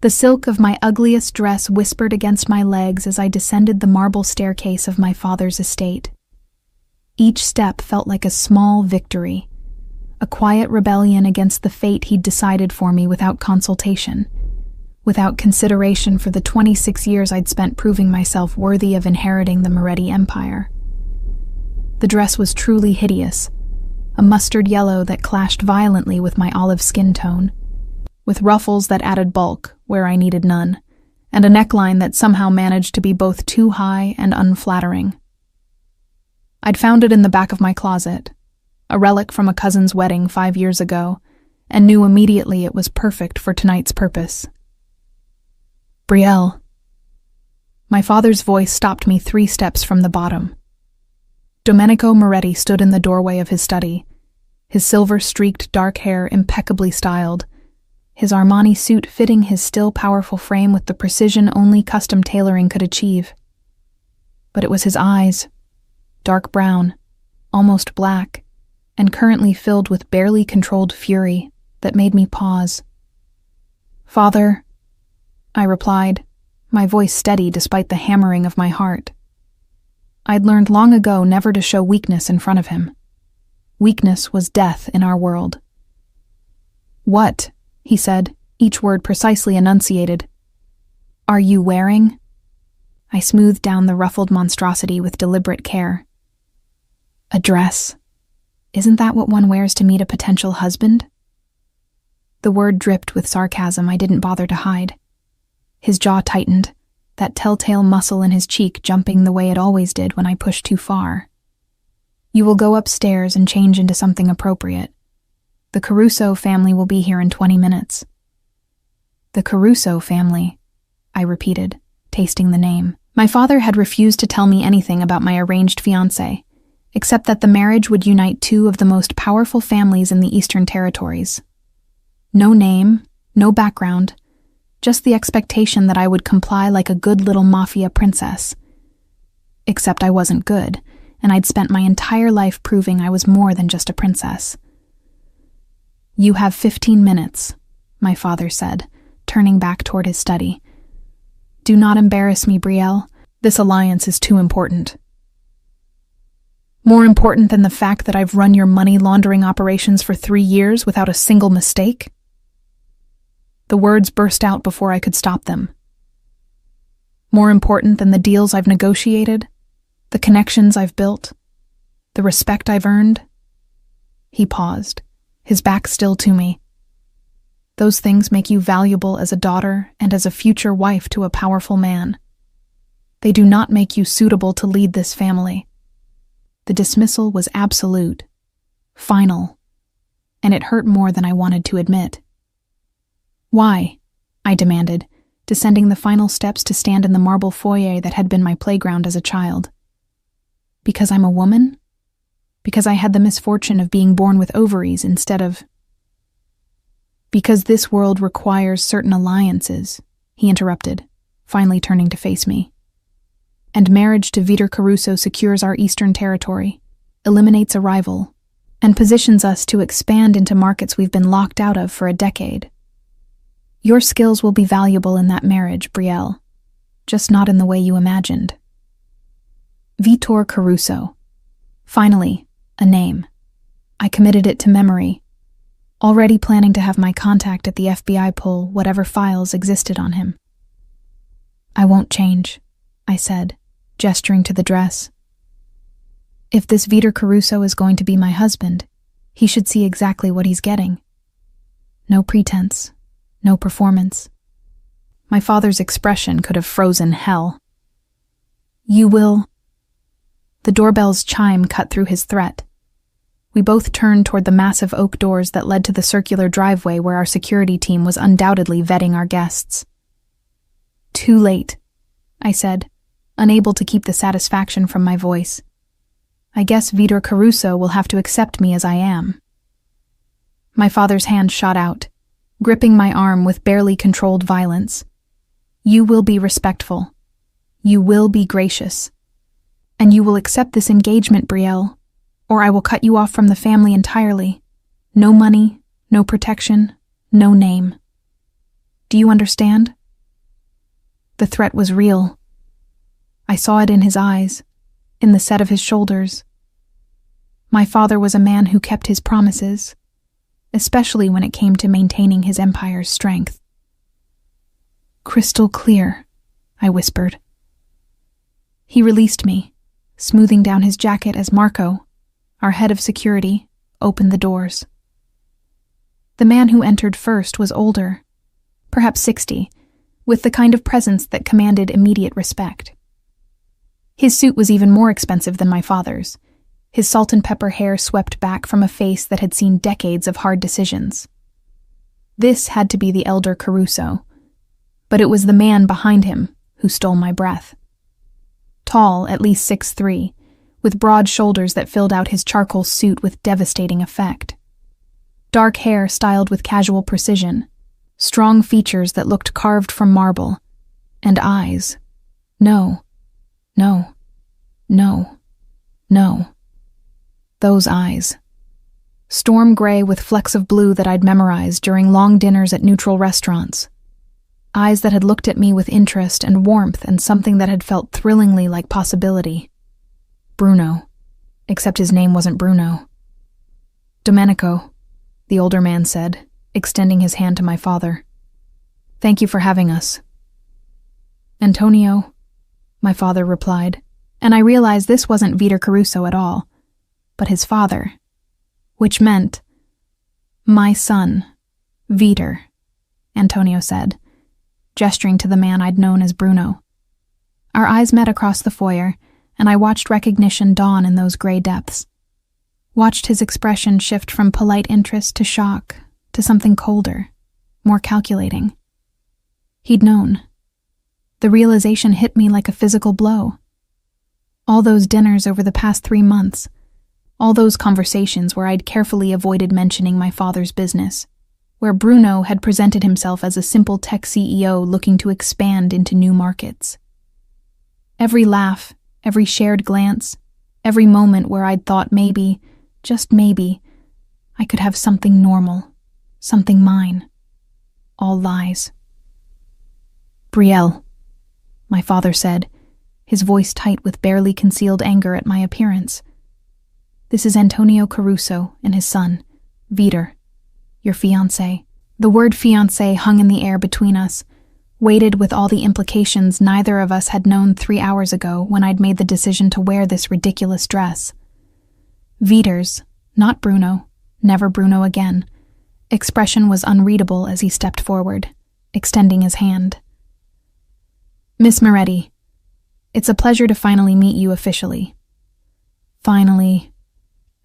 The silk of my ugliest dress whispered against my legs as I descended the marble staircase of my father's estate. Each step felt like a small victory, a quiet rebellion against the fate he'd decided for me without consultation, without consideration for the 26 years I'd spent proving myself worthy of inheriting the Moretti Empire. The dress was truly hideous, a mustard yellow that clashed violently with my olive skin tone, with ruffles that added bulk where I needed none, and a neckline that somehow managed to be both too high and unflattering. I'd found it in the back of my closet, a relic from a cousin's wedding 5 years ago, and knew immediately it was perfect for tonight's purpose. Brielle. My father's voice stopped me 3 steps from the bottom. Domenico Moretti stood in the doorway of his study, his silver-streaked dark hair impeccably styled, his Armani suit fitting his still powerful frame with the precision only custom tailoring could achieve. But it was his eyes, dark brown, almost black, and currently filled with barely controlled fury, that made me pause. "Father," I replied, my voice steady despite the hammering of my heart. I'd learned long ago never to show weakness in front of him. Weakness was death in our world. "What?" he said, each word precisely enunciated. "Are you wearing?" I smoothed down the ruffled monstrosity with deliberate care. "A dress? Isn't that what one wears to meet a potential husband?" The word dripped with sarcasm I didn't bother to hide. His jaw tightened, that telltale muscle in his cheek jumping the way it always did when I pushed too far. "You will go upstairs and change into something appropriate. The Caruso family will be here in 20 minutes. "The Caruso family," I repeated, tasting the name. My father had refused to tell me anything about my arranged fiancé, except that the marriage would unite 2 of the most powerful families in the Eastern Territories. No name, no background, just the expectation that I would comply like a good little Mafia princess. Except I wasn't good, and I'd spent my entire life proving I was more than just a princess. "You have 15 minutes, my father said, turning back toward his study. "Do not embarrass me, Brielle. This alliance is too important." "More important than the fact that I've run your money laundering operations for 3 years without a single mistake?" The words burst out before I could stop them. "More important than the deals I've negotiated, the connections I've built, the respect I've earned?" He paused, his back still to me. "Those things make you valuable as a daughter and as a future wife to a powerful man. They do not make you suitable to lead this family." The dismissal was absolute, final, and it hurt more than I wanted to admit. "Why?" I demanded, descending the final steps to stand in the marble foyer that had been my playground as a child. "Because I'm a woman? Because I had the misfortune of being born with ovaries instead of—" "Because this world requires certain alliances," he interrupted, finally turning to face me. "And marriage to Vitor Caruso secures our Eastern Territory, eliminates a rival, and positions us to expand into markets we've been locked out of for a decade. Your skills will be valuable in that marriage, Brielle, just not in the way you imagined." Vitor Caruso. Finally, a name. I committed it to memory, already planning to have my contact at the FBI pull whatever files existed on him. "I won't change," I said, gesturing to the dress. "If this Vitor Caruso is going to be my husband, he should see exactly what he's getting. No pretense, no performance." My father's expression could have frozen hell. "You will—" The doorbell's chime cut through his threat. We both turned toward the massive oak doors that led to the circular driveway where our security team was undoubtedly vetting our guests. "Too late," I said, unable to keep the satisfaction from my voice. "I guess Vitor Caruso will have to accept me as I am." My father's hand shot out, gripping my arm with barely controlled violence. "You will be respectful. You will be gracious. And you will accept this engagement, Brielle, or I will cut you off from the family entirely. No money, no protection, no name." Do you understand? The threat was real. I saw it in his eyes, in the set of his shoulders. My father was a man who kept his promises, especially when it came to maintaining his empire's strength. Crystal clear, I whispered. He released me, smoothing down his jacket as Marco, our head of security, opened the doors. The man who entered first was older, perhaps 60, with the kind of presence that commanded immediate respect. His suit was even more expensive than my father's, his salt and pepper hair swept back from a face that had seen decades of hard decisions. This had to be the elder Caruso, but it was the man behind him who stole my breath. Tall, at least 6'3", with broad shoulders that filled out his charcoal suit with devastating effect. Dark hair styled with casual precision, strong features that looked carved from marble, and eyes. No. Those eyes. Storm gray with flecks of blue that I'd memorized during long dinners at neutral restaurants. Eyes that had looked at me with interest and warmth and something that had felt thrillingly like possibility. Bruno. Except his name wasn't Bruno. Domenico, the older man said, extending his hand to my father. Thank you for having us. Antonio, my father replied, and I realized this wasn't Vitor Caruso at all, but his father, which meant, my son, Vitor, Antonio said, gesturing to the man I'd known as Bruno. Our eyes met across the foyer, and I watched recognition dawn in those gray depths. Watched his expression shift from polite interest to shock, to something colder, more calculating. He'd known. The realization hit me like a physical blow. All those dinners over the past 3 months, all those conversations where I'd carefully avoided mentioning my father's business, where Bruno had presented himself as a simple tech CEO looking to expand into new markets. Every laugh, every shared glance, every moment where I'd thought maybe, just maybe, I could have something normal, something mine. All lies. Brielle, my father said, his voice tight with barely concealed anger at my appearance. This is Antonio Caruso and his son, Vitor, your fiancé. The word fiancé hung in the air between us, weighted with all the implications neither of us had known 3 hours ago when I'd made the decision to wear this ridiculous dress. Vitor's, not Bruno, never Bruno again, expression was unreadable as he stepped forward, extending his hand. Miss Moretti, it's a pleasure to finally meet you officially. Finally,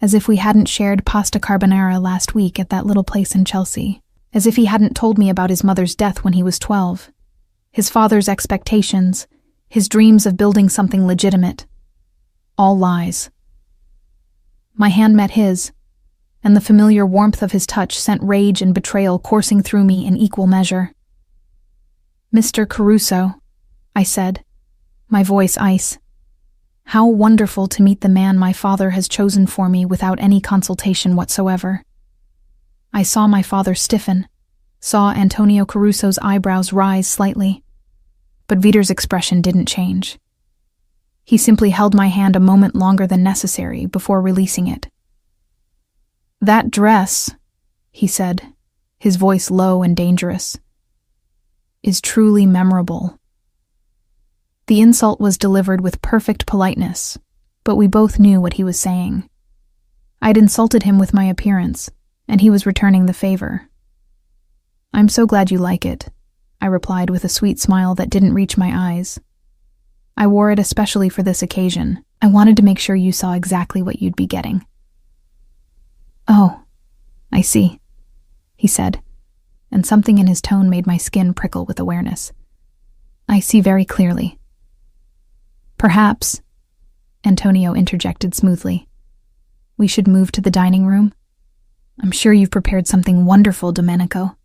as if we hadn't shared pasta carbonara last week at that little place in Chelsea, as if he hadn't told me about his mother's death when he was 12, his father's expectations, his dreams of building something legitimate. All lies. My hand met his, and the familiar warmth of his touch sent rage and betrayal coursing through me in equal measure. Mr. Caruso, I said, my voice ice. How wonderful to meet the man my father has chosen for me without any consultation whatsoever. I saw my father stiffen, saw Antonio Caruso's eyebrows rise slightly, but Vitor's expression didn't change. He simply held my hand a moment longer than necessary before releasing it. That dress, he said, his voice low and dangerous, is truly memorable. The insult was delivered with perfect politeness, but we both knew what he was saying. I'd insulted him with my appearance, and he was returning the favor. I'm so glad you like it, I replied with a sweet smile that didn't reach my eyes. I wore it especially for this occasion. I wanted to make sure you saw exactly what you'd be getting. Oh, I see, he said, and something in his tone made my skin prickle with awareness. I see very clearly. Perhaps, Antonio interjected smoothly, we should move to the dining room. I'm sure you've prepared something wonderful, Domenico.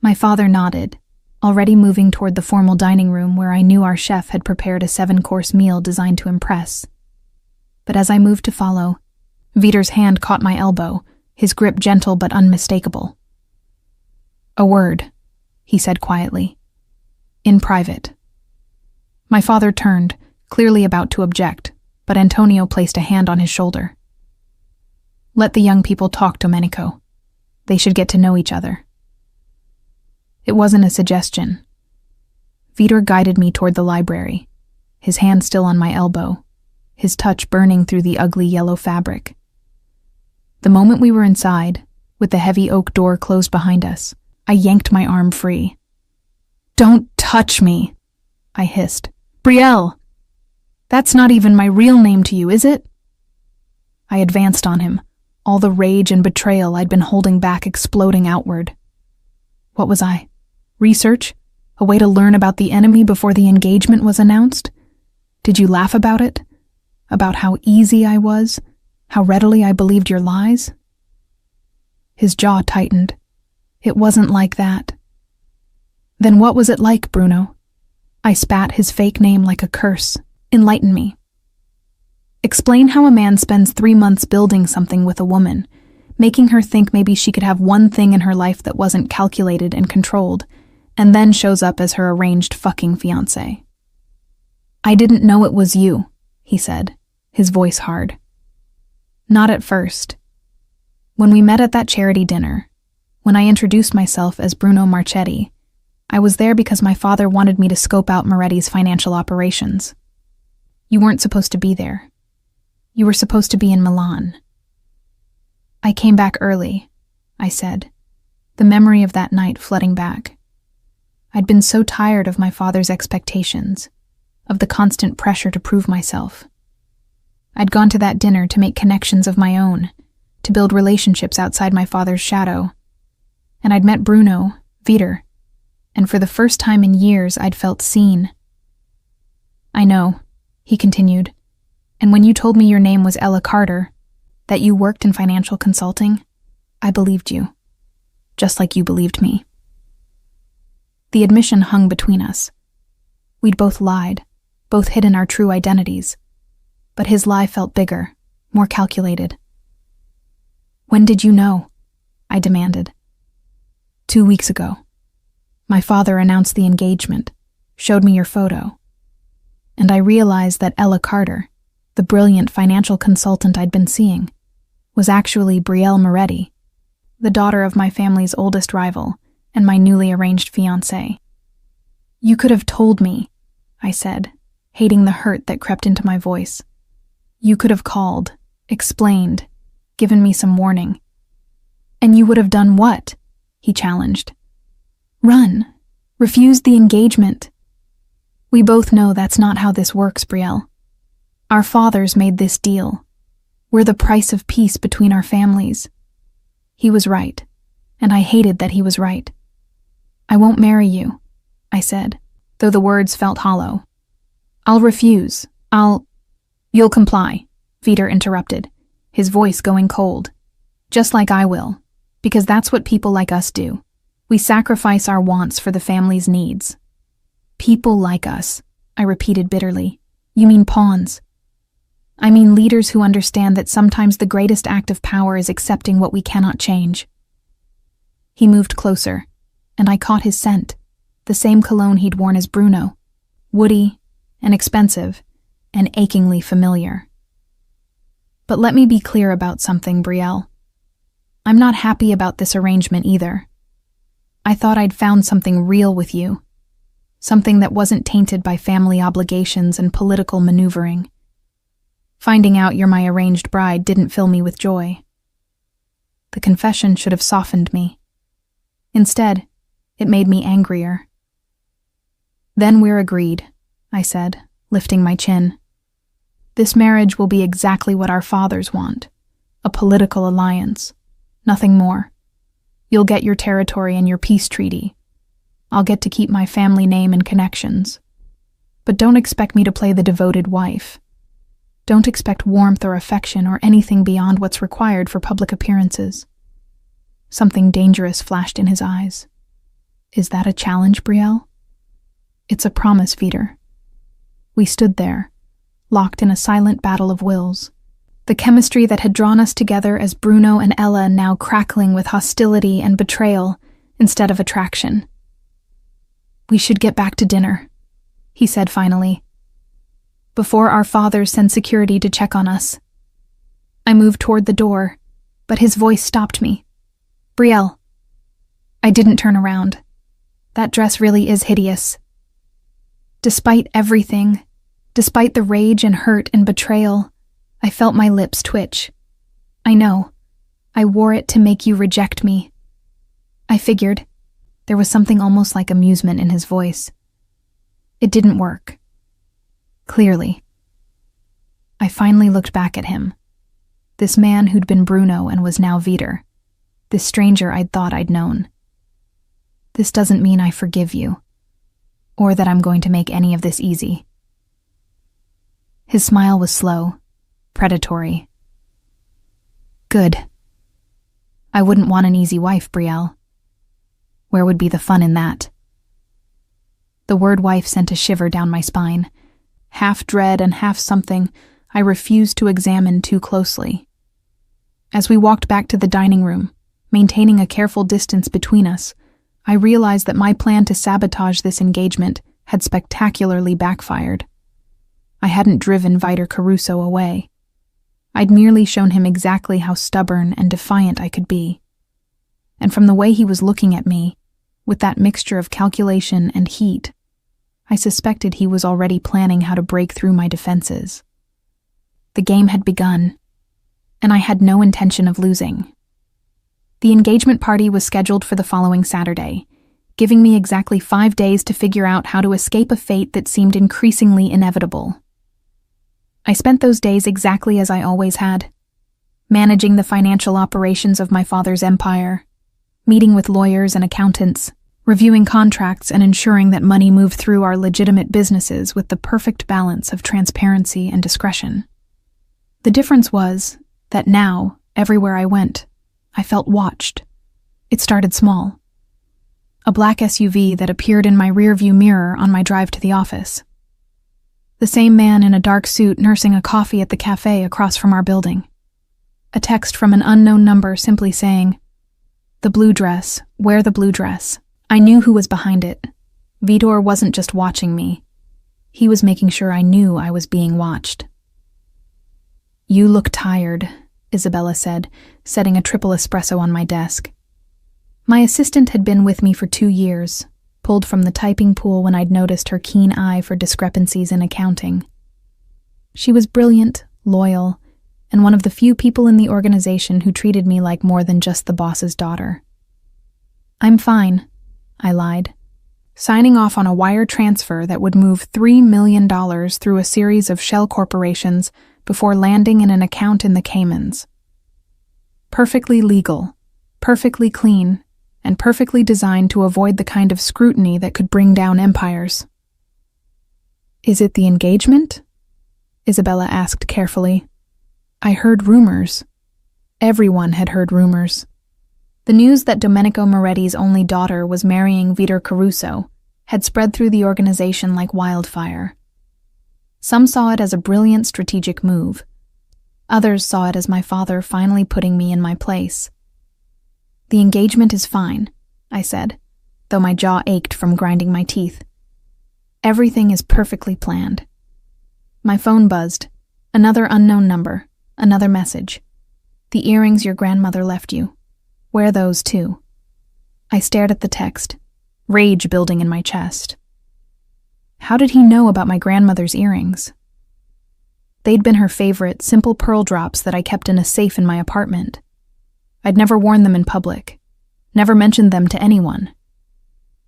My father nodded, already moving toward the formal dining room where I knew our chef had prepared a 7-course meal designed to impress. But as I moved to follow, Vitor's hand caught my elbow, his grip gentle but unmistakable. A word, he said quietly. In private. My father turned, clearly about to object, but Antonio placed a hand on his shoulder. Let the young people talk, Domenico. They should get to know each other. It wasn't a suggestion. Vitor guided me toward the library, his hand still on my elbow, his touch burning through the ugly yellow fabric. The moment we were inside, with the heavy oak door closed behind us, I yanked my arm free. Don't touch me, I hissed. Brielle! That's not even my real name to you, is it? I advanced on him, all the rage and betrayal I'd been holding back exploding outward. What was I? Research? A way to learn about the enemy before the engagement was announced? Did you laugh about it? About how easy I was? How readily I believed your lies? His jaw tightened. It wasn't like that. Then what was it like, Bruno? I spat his fake name like a curse. Enlighten me. Explain how a man spends 3 months building something with a woman, making her think maybe she could have one thing in her life that wasn't calculated and controlled, and then shows up as her arranged fucking fiancé. I didn't know it was you, he said, his voice hard. Not at first. When we met at that charity dinner, when I introduced myself as Bruno Marchetti, I was there because my father wanted me to scope out Moretti's financial operations. You weren't supposed to be there. You were supposed to be in Milan. I came back early, I said, the memory of that night flooding back. I'd been so tired of my father's expectations, of the constant pressure to prove myself. I'd gone to that dinner to make connections of my own, to build relationships outside my father's shadow. And I'd met Bruno, Vitor, and for the first time in years I'd felt seen. I know, he continued, and when you told me your name was Ella Carter, that you worked in financial consulting, I believed you, just like you believed me. The admission hung between us. We'd both lied, both hidden our true identities, but his lie felt bigger, more calculated. When did you know? I demanded. 2 weeks ago. My father announced the engagement, showed me your photo, and I realized that Ella Carter, the brilliant financial consultant I'd been seeing, was actually Brielle Moretti, the daughter of my family's oldest rival and my newly arranged fiancé. You could have told me, I said, hating the hurt that crept into my voice. You could have called, explained, given me some warning. And you would have done what? He challenged. Run. Refused the engagement. We both know that's not how this works, Brielle. Our fathers made this deal. We're the price of peace between our families. He was right, and I hated that he was right. I won't marry you, I said, though the words felt hollow. I'll refuse. You'll comply, Vitor interrupted, his voice going cold. Just like I will, because that's what people like us do. We sacrifice our wants for the family's needs. People like us, I repeated bitterly. You mean pawns. I mean leaders who understand that sometimes the greatest act of power is accepting what we cannot change. He moved closer, and I caught his scent, the same cologne he'd worn as Bruno, woody and expensive and achingly familiar. But let me be clear about something, Brielle. I'm not happy about this arrangement either. I thought I'd found something real with you, something that wasn't tainted by family obligations and political maneuvering. Finding out you're my arranged bride didn't fill me with joy. The confession should have softened me. Instead, it made me angrier. Then we're agreed, I said, lifting my chin. This marriage will be exactly what our fathers want, a political alliance, nothing more. You'll get your territory and your peace treaty. I'll get to keep my family name and connections. But don't expect me to play the devoted wife. Don't expect warmth or affection or anything beyond what's required for public appearances. Something dangerous flashed in his eyes. Is that a challenge, Brielle? It's a promise, Vitor. We stood there, locked in a silent battle of wills. The chemistry that had drawn us together as Bruno and Ella now crackling with hostility and betrayal instead of attraction. "We should get back to dinner," he said finally, "before our fathers send security to check on us." I moved toward the door, but his voice stopped me. "Brielle." I didn't turn around. That dress really is hideous. Despite everything, despite the rage and hurt and betrayal, I felt my lips twitch. "I know. I wore it to make you reject me." I figured. There was something almost like amusement in his voice. It didn't work. Clearly. I finally looked back at him. This man who'd been Bruno and was now Vitor. This stranger I'd thought I'd known. "This doesn't mean I forgive you, or that I'm going to make any of this easy." His smile was slow, predatory. "Good. I wouldn't want an easy wife, Brielle. Where would be the fun in that?" The word wife sent a shiver down my spine. Half dread and half something I refused to examine too closely. As we walked back to the dining room, maintaining a careful distance between us, I realized that my plan to sabotage this engagement had spectacularly backfired. I hadn't driven Vitor Caruso away. I'd merely shown him exactly how stubborn and defiant I could be. And from the way he was looking at me, with that mixture of calculation and heat, I suspected he was already planning how to break through my defenses. The game had begun, and I had no intention of losing. The engagement party was scheduled for the following Saturday, giving me exactly 5 days to figure out how to escape a fate that seemed increasingly inevitable. I spent those days exactly as I always had, managing the financial operations of my father's empire, meeting with lawyers and accountants, reviewing contracts and ensuring that money moved through our legitimate businesses with the perfect balance of transparency and discretion. The difference was that now, everywhere I went, I felt watched. It started small. A black SUV that appeared in my rearview mirror on my drive to the office. The same man in a dark suit nursing a coffee at the cafe across from our building. A text from an unknown number simply saying, "The blue dress, wear the blue dress." I knew who was behind it. Vitor wasn't just watching me. He was making sure I knew I was being watched. "You look tired," Isabella said, setting a triple espresso on my desk. My assistant had been with me for 2 years, pulled from the typing pool when I'd noticed her keen eye for discrepancies in accounting. She was brilliant, loyal, and one of the few people in the organization who treated me like more than just the boss's daughter. "I'm fine," I lied, signing off on a wire transfer that would move $3 million through a series of shell corporations before landing in an account in the Caymans. Perfectly legal, perfectly clean, and perfectly designed to avoid the kind of scrutiny that could bring down empires. "Is it the engagement?" Isabella asked carefully. I heard rumors. Everyone had heard rumors. The news that Domenico Moretti's only daughter was marrying Vitor Caruso had spread through the organization like wildfire. Some saw it as a brilliant strategic move. Others saw it as my father finally putting me in my place. "The engagement is fine," I said, though my jaw ached from grinding my teeth. "Everything is perfectly planned." My phone buzzed. Another unknown number. Another message. "The earrings your grandmother left you. Wear those too." I stared at the text, rage building in my chest. How did he know about my grandmother's earrings? They'd been her favorite, simple pearl drops that I kept in a safe in my apartment. I'd never worn them in public, never mentioned them to anyone,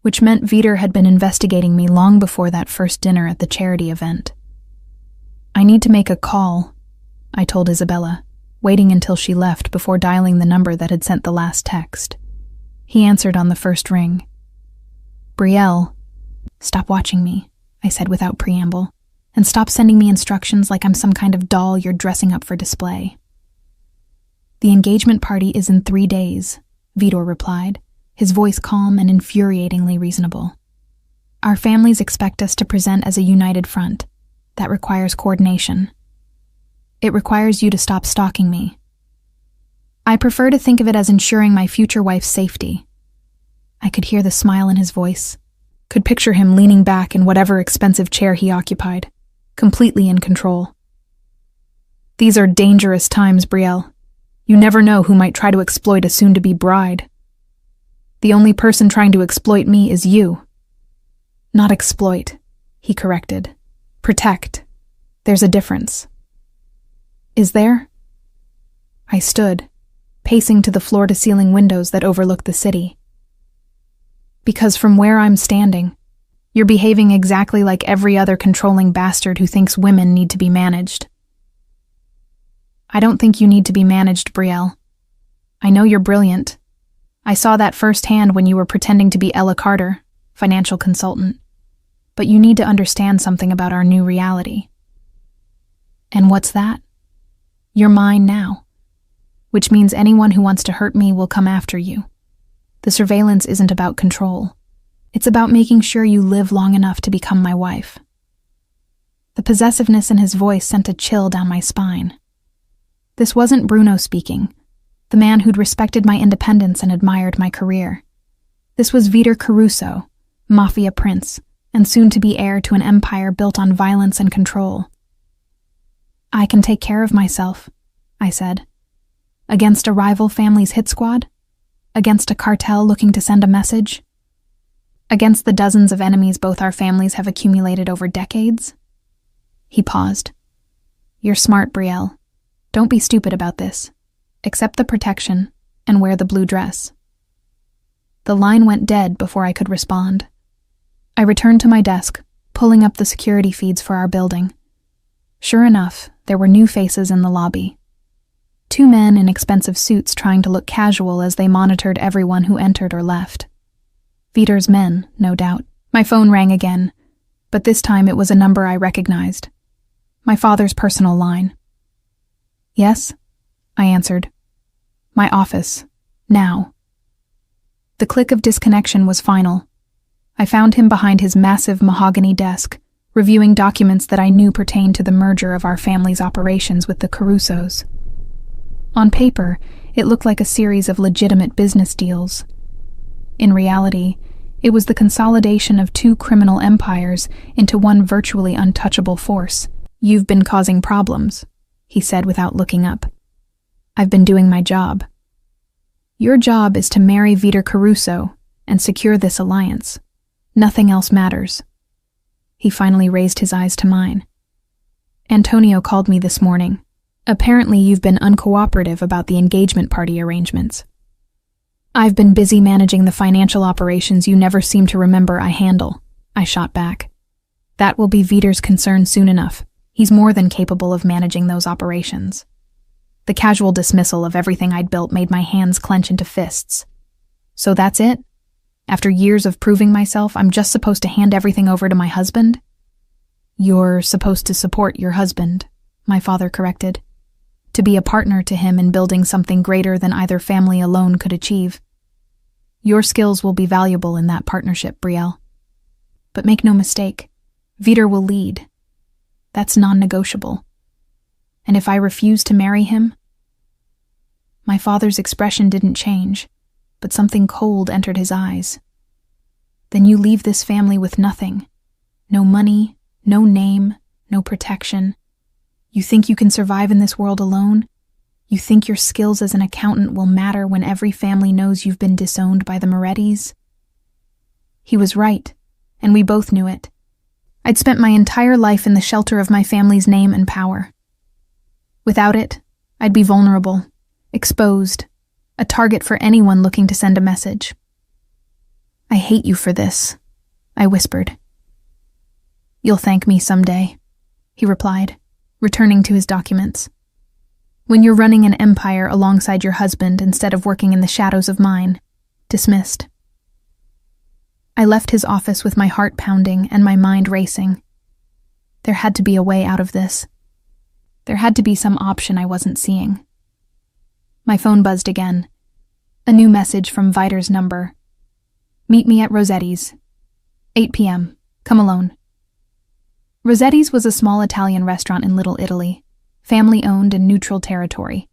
which meant Vitor had been investigating me long before that first dinner at the charity event. "I need to make a call," I told Isabella, waiting until she left before dialing the number that had sent the last text. He answered on the first ring. "Brielle." "Stop watching me," I said without preamble, "and stop sending me instructions like I'm some kind of doll you're dressing up for display." "The engagement party is in 3 days," Vitor replied, his voice calm and infuriatingly reasonable. "Our families expect us to present as a united front. That requires coordination. It requires you to stop stalking me. I prefer to think of it as ensuring my future wife's safety." I could hear the smile in his voice, could picture him leaning back in whatever expensive chair he occupied, completely in control. These are dangerous times, Brielle. You never know who might try to exploit a soon-to-be bride. The only person trying to exploit me is you. Not exploit, he corrected. Protect. There's a difference. Is there? I stood, pacing to the floor-to-ceiling windows that overlook the city. Because from where I'm standing, you're behaving exactly like every other controlling bastard who thinks women need to be managed. I don't think you need to be managed, Brielle. I know you're brilliant. I saw that firsthand when you were pretending to be Ella Carter, financial consultant. But you need to understand something about our new reality. And what's that? You're mine now, which means anyone who wants to hurt me will come after you. The surveillance isn't about control. It's about making sure you live long enough to become my wife. The possessiveness in his voice sent a chill down my spine. This wasn't Bruno speaking, the man who'd respected my independence and admired my career. This was Vitor Caruso, Mafia prince, and soon-to-be heir to an empire built on violence and control. I can take care of myself, I said. Against a rival family's hit squad? Against a cartel looking to send a message? Against the dozens of enemies both our families have accumulated over decades? He paused. You're smart, Brielle. Don't be stupid about this. Accept the protection and wear the blue dress. The line went dead before I could respond. I returned to my desk, pulling up the security feeds for our building. Sure enough, there were new faces in the lobby. 2 men in expensive suits trying to look casual as they monitored everyone who entered or left. Vitor's men, no doubt. My phone rang again, but this time it was a number I recognized. My father's personal line. Yes, I answered. My office. Now. The click of disconnection was final. I found him behind his massive mahogany desk, reviewing documents that I knew pertained to the merger of our family's operations with the Carusos. On paper, it looked like a series of legitimate business deals. In reality, it was the consolidation of 2 criminal empires into one virtually untouchable force. You've been causing problems, he said without looking up. I've been doing my job. Your job is to marry Vitor Caruso and secure this alliance. Nothing else matters. He finally raised his eyes to mine. Antonio called me this morning. Apparently you've been uncooperative about the engagement party arrangements. I've been busy managing the financial operations you never seem to remember I handle, I shot back. That will be Vitor's concern soon enough. He's more than capable of managing those operations. The casual dismissal of everything I'd built made my hands clench into fists. So that's it? After years of proving myself, I'm just supposed to hand everything over to my husband? You're supposed to support your husband, my father corrected. To be a partner to him in building something greater than either family alone could achieve. Your skills will be valuable in that partnership, Brielle. But make no mistake, Vitor will lead. That's non-negotiable. And if I refuse to marry him? My father's expression didn't change, but something cold entered his eyes. Then you leave this family with nothing. No money, no name, no protection. You think you can survive in this world alone? You think your skills as an accountant will matter when every family knows you've been disowned by the Morettis? He was right, and we both knew it. I'd spent my entire life in the shelter of my family's name and power. Without it, I'd be vulnerable, exposed, a target for anyone looking to send a message. I hate you for this, I whispered. You'll thank me someday, he replied, returning to his documents. When you're running an empire alongside your husband instead of working in the shadows of mine. Dismissed. I left his office with my heart pounding and my mind racing. There had to be a way out of this. There had to be some option I wasn't seeing. My phone buzzed again. A new message from Vitor's number. Meet me at Rossetti's. 8 p.m. Come alone. Rossetti's was a small Italian restaurant in Little Italy, family-owned and neutral territory.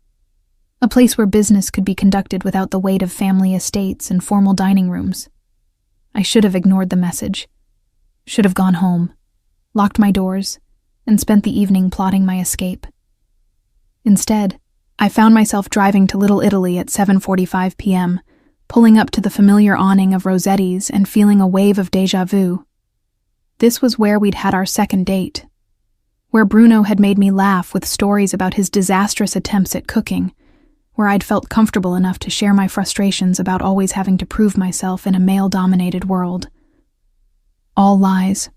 A place where business could be conducted without the weight of family estates and formal dining rooms. I should have ignored the message. Should have gone home, locked my doors, and spent the evening plotting my escape. Instead, I found myself driving to Little Italy at 7:45 p.m., pulling up to the familiar awning of Rossetti's and feeling a wave of déjà vu. This was where we'd had our second date, where Bruno had made me laugh with stories about his disastrous attempts at cooking, where I'd felt comfortable enough to share my frustrations about always having to prove myself in a male-dominated world. All lies.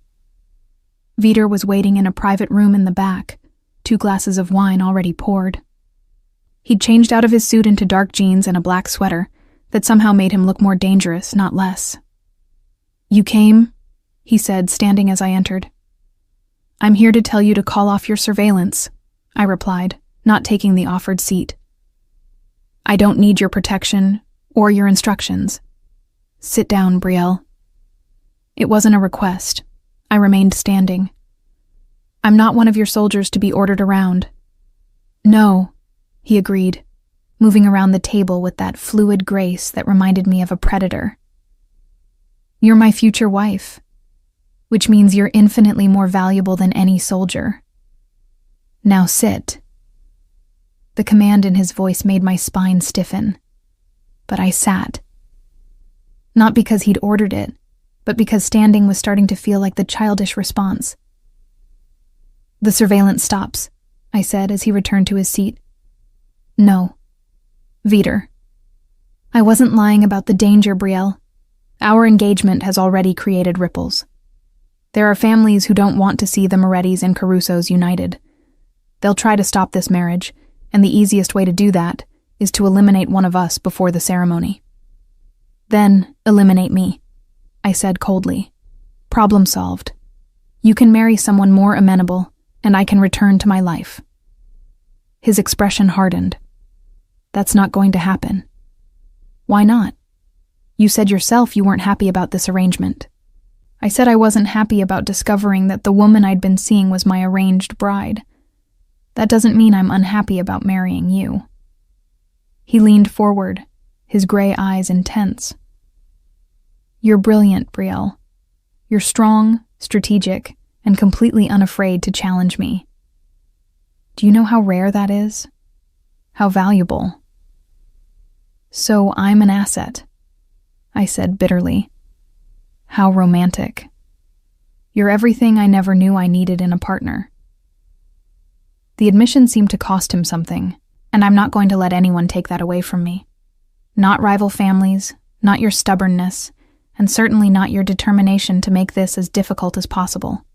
Vitor was waiting in a private room in the back, 2 glasses of wine already poured. He'd changed out of his suit into dark jeans and a black sweater that somehow made him look more dangerous, not less. "You came?" he said, standing as I entered. "I'm here to tell you to call off your surveillance," I replied, not taking the offered seat. "I don't need your protection or your instructions. Sit down, Brielle." It wasn't a request. I remained standing. "I'm not one of your soldiers to be ordered around." "No," he agreed, moving around the table with that fluid grace that reminded me of a predator. "You're my future wife, which means you're infinitely more valuable than any soldier. Now sit." The command in his voice made my spine stiffen, but I sat. Not because he'd ordered it, but because standing was starting to feel like the childish response. "The surveillance stops," I said as he returned to his seat. "No. Vitor. I wasn't lying about the danger, Brielle. Our engagement has already created ripples. There are families who don't want to see the Morettis and Carusos united. They'll try to stop this marriage, and the easiest way to do that is to eliminate one of us before the ceremony. Then eliminate me," I said coldly. "Problem solved. You can marry someone more amenable, and I can return to my life." His expression hardened. "That's not going to happen." "Why not? You said yourself you weren't happy about this arrangement." I said I wasn't happy about discovering that the woman I'd been seeing was my arranged bride. That doesn't mean I'm unhappy about marrying you. He leaned forward, his gray eyes intense. "You're brilliant, Brielle. You're strong, strategic, and completely unafraid to challenge me. Do you know how rare that is? How valuable?" "So I'm an asset," I said bitterly. "How romantic. You're everything I never knew I needed in a partner." The admission seemed to cost him something, and I'm not going to let anyone take that away from me. Not rival families, not your stubbornness, and certainly not your determination to make this as difficult as possible.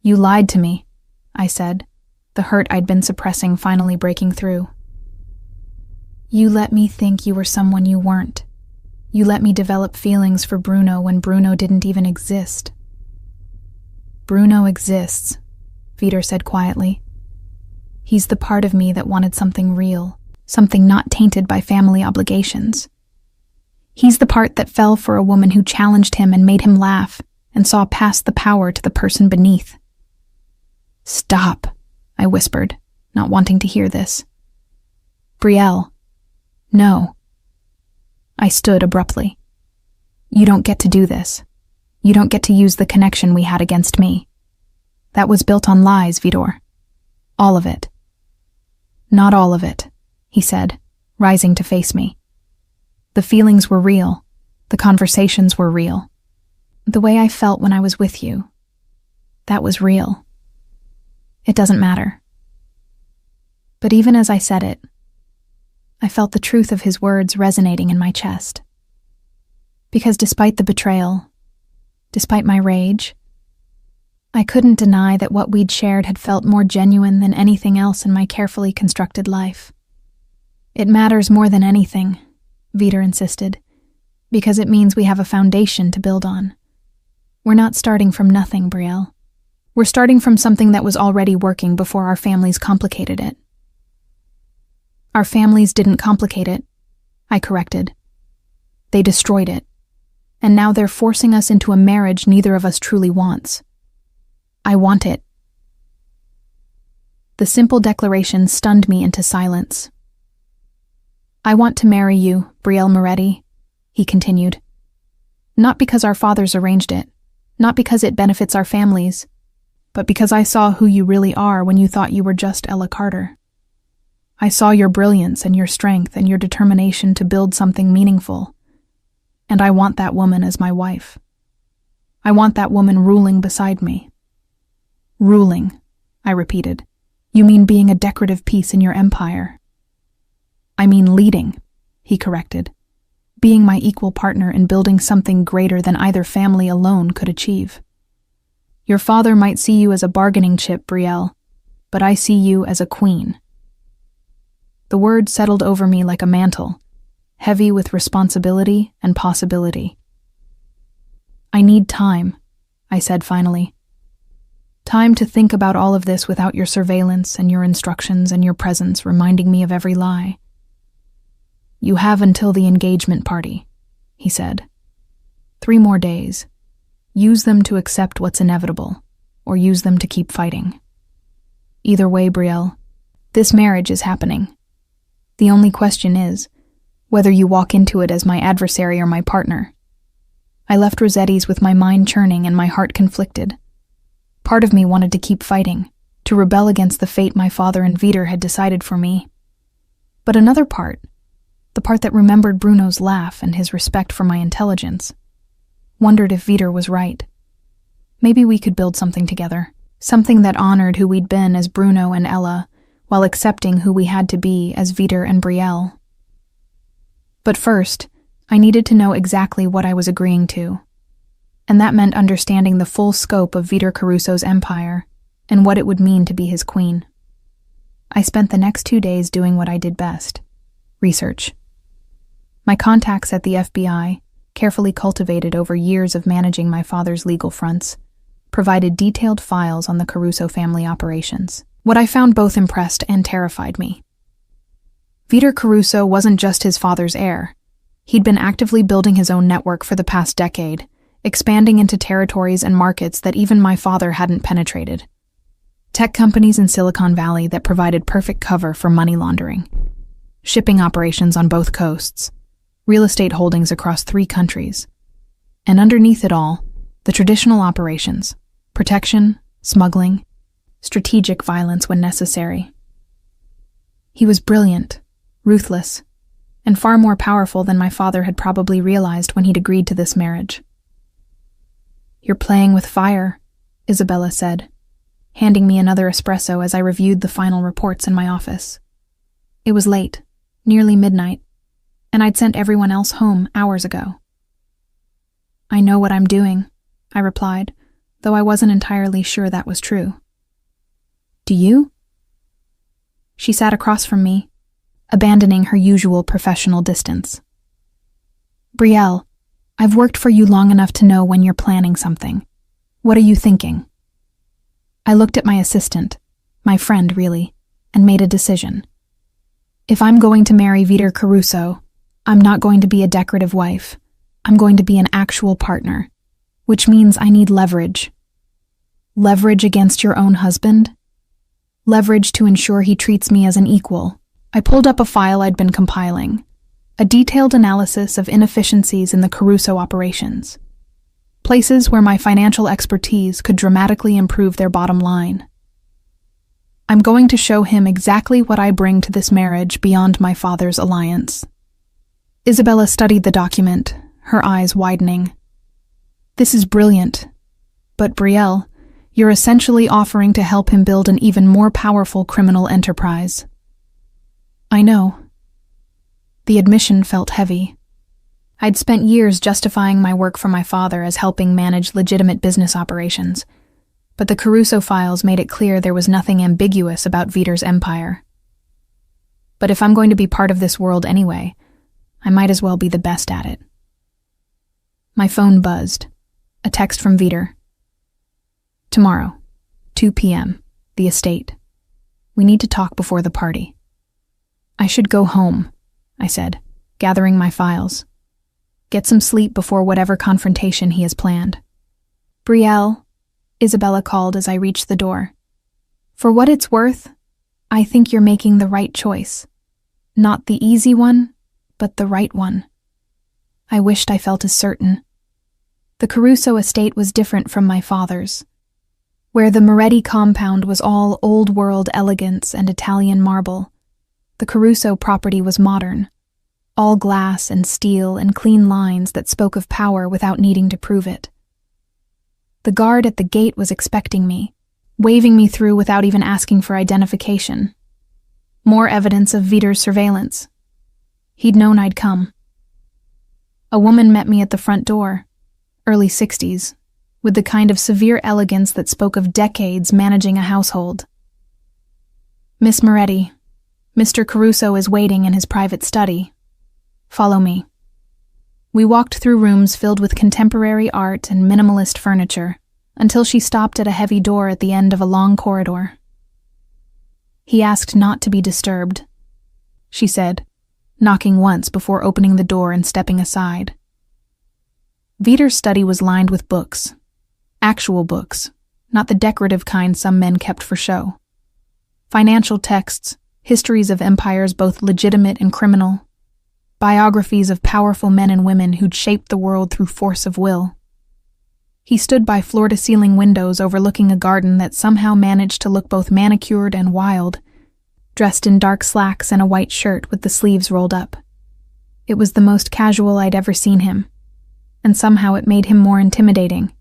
"You lied to me," I said, the hurt I'd been suppressing finally breaking through. "You let me think you were someone you weren't. You let me develop feelings for Bruno when Bruno didn't even exist." "Bruno exists," Vitor said quietly. "He's the part of me that wanted something real, something not tainted by family obligations. He's the part that fell for a woman who challenged him and made him laugh and saw past the power to the person beneath." "Stop," I whispered, not wanting to hear this. "Brielle, no." I stood abruptly. "You don't get to do this. You don't get to use the connection we had against me. That was built on lies, Vitor. All of it." "Not all of it," he said, rising to face me. "The feelings were real. The conversations were real. The way I felt when I was with you, that was real. It doesn't matter." But even as I said it, I felt the truth of his words resonating in my chest. Because despite the betrayal, despite my rage, I couldn't deny that what we'd shared had felt more genuine than anything else in my carefully constructed life. "It matters more than anything," Vitor insisted, "because it means we have a foundation to build on. We're not starting from nothing, Brielle. We're starting from something that was already working before our families complicated it." "Our families didn't complicate it," I corrected. "They destroyed it. And now they're forcing us into a marriage neither of us truly wants. I want it." The simple declaration stunned me into silence. "I want to marry you, Brielle Moretti," he continued. Not because our fathers arranged it, not because it benefits our families, but because I saw who you really are when you thought you were just Ella Carter. I saw your brilliance and your strength and your determination to build something meaningful. And I want that woman as my wife. I want that woman ruling beside me. Ruling, I repeated. You mean being a decorative piece in your empire? I mean leading, he corrected. Being my equal partner in building something greater than either family alone could achieve. Your father might see you as a bargaining chip, Brielle, but I see you as a queen. The word settled over me like a mantle, heavy with responsibility and possibility. I need time, I said finally. Time to think about all of this without your surveillance and your instructions and your presence reminding me of every lie. You have until the engagement party, he said. 3 more days. Use them to accept what's inevitable, or use them to keep fighting. Either way, Brielle, this marriage is happening. The only question is whether you walk into it as my adversary or my partner. I left Rossetti's with my mind churning and my heart conflicted. Part of me wanted to keep fighting, to rebel against the fate my father and Vitor had decided for me. But another part, the part that remembered Bruno's laugh and his respect for my intelligence, wondered if Vitor was right. Maybe we could build something together, something that honored who we'd been as Bruno and Ella, while accepting who we had to be as Vitor and Brielle. But first, I needed to know exactly what I was agreeing to, and that meant understanding the full scope of Vitor Caruso's empire and what it would mean to be his queen. I spent the next 2 days doing what I did best: research. My contacts at the FBI, carefully cultivated over years of managing my father's legal fronts, provided detailed files on the Caruso family operations. What I found both impressed and terrified me. Vitor Caruso wasn't just his father's heir. He'd been actively building his own network for the past decade, expanding into territories and markets that even my father hadn't penetrated. Tech companies in Silicon Valley that provided perfect cover for money laundering, shipping operations on both coasts, real estate holdings across 3 countries, and underneath it all, the traditional operations: protection, smuggling, strategic violence when necessary. He was brilliant, ruthless, and far more powerful than my father had probably realized when he'd agreed to this marriage. "You're playing with fire," Isabella said, handing me another espresso as I reviewed the final reports in my office. It was late, nearly midnight, and I'd sent everyone else home hours ago. "I know what I'm doing," I replied, though I wasn't entirely sure that was true. "Do you?" She sat across from me, abandoning her usual professional distance. "Brielle, I've worked for you long enough to know when you're planning something. What are you thinking?" I looked at my assistant, my friend really, and made a decision. If I'm going to marry Vitor Caruso, I'm not going to be a decorative wife. I'm going to be an actual partner, which means I need leverage. Leverage against your own husband? Leverage to ensure he treats me as an equal. I pulled up a file I'd been compiling, a detailed analysis of inefficiencies in the Caruso operations, places where my financial expertise could dramatically improve their bottom line. I'm going to show him exactly what I bring to this marriage beyond my father's alliance. Isabella studied the document, her eyes widening. "This is brilliant, but Brielle, you're essentially offering to help him build an even more powerful criminal enterprise." I know. The admission felt heavy. I'd spent years justifying my work for my father as helping manage legitimate business operations, but the Caruso files made it clear there was nothing ambiguous about Vitor's empire. But if I'm going to be part of this world anyway, I might as well be the best at it. My phone buzzed. A text from Vitor. "Tomorrow, 2 p.m., the estate. We need to talk before the party." "I should go home," I said, gathering my files. "Get some sleep before whatever confrontation he has planned." "Brielle," Isabella called as I reached the door. "For what it's worth, I think you're making the right choice. Not the easy one, but the right one." I wished I felt as certain. The Caruso estate was different from my father's. Where the Moretti compound was all old-world elegance and Italian marble, the Caruso property was modern, all glass and steel and clean lines that spoke of power without needing to prove it. The guard at the gate was expecting me, waving me through without even asking for identification. More evidence of Vider's surveillance. He'd known I'd come. A woman met me at the front door, early 60s, with the kind of severe elegance that spoke of decades managing a household. "Miss Moretti, Mr. Caruso is waiting in his private study. Follow me." We walked through rooms filled with contemporary art and minimalist furniture until she stopped at a heavy door at the end of a long corridor. "He asked not to be disturbed," she said, knocking once before opening the door and stepping aside. Vider's study was lined with books. Actual books, not the decorative kind some men kept for show. Financial texts, histories of empires both legitimate and criminal, biographies of powerful men and women who'd shaped the world through force of will. He stood by floor-to-ceiling windows overlooking a garden that somehow managed to look both manicured and wild, dressed in dark slacks and a white shirt with the sleeves rolled up. It was the most casual I'd ever seen him, and somehow it made him more intimidating,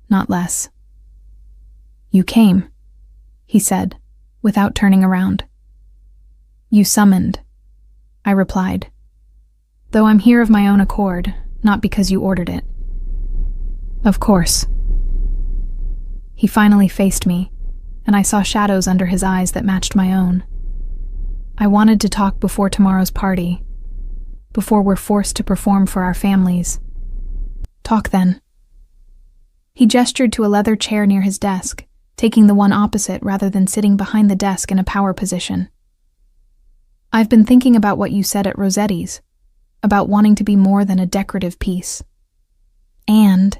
not less. "You came," he said, without turning around. "You summoned," I replied, "though I'm here of my own accord, not because you ordered it." "Of course." He finally faced me, and I saw shadows under his eyes that matched my own. "I wanted to talk before tomorrow's party, before we're forced to perform for our families." "Talk then." He gestured to a leather chair near his desk, taking the one opposite rather than sitting behind the desk in a power position. "I've been thinking about what you said at Rossetti's, about wanting to be more than a decorative piece. And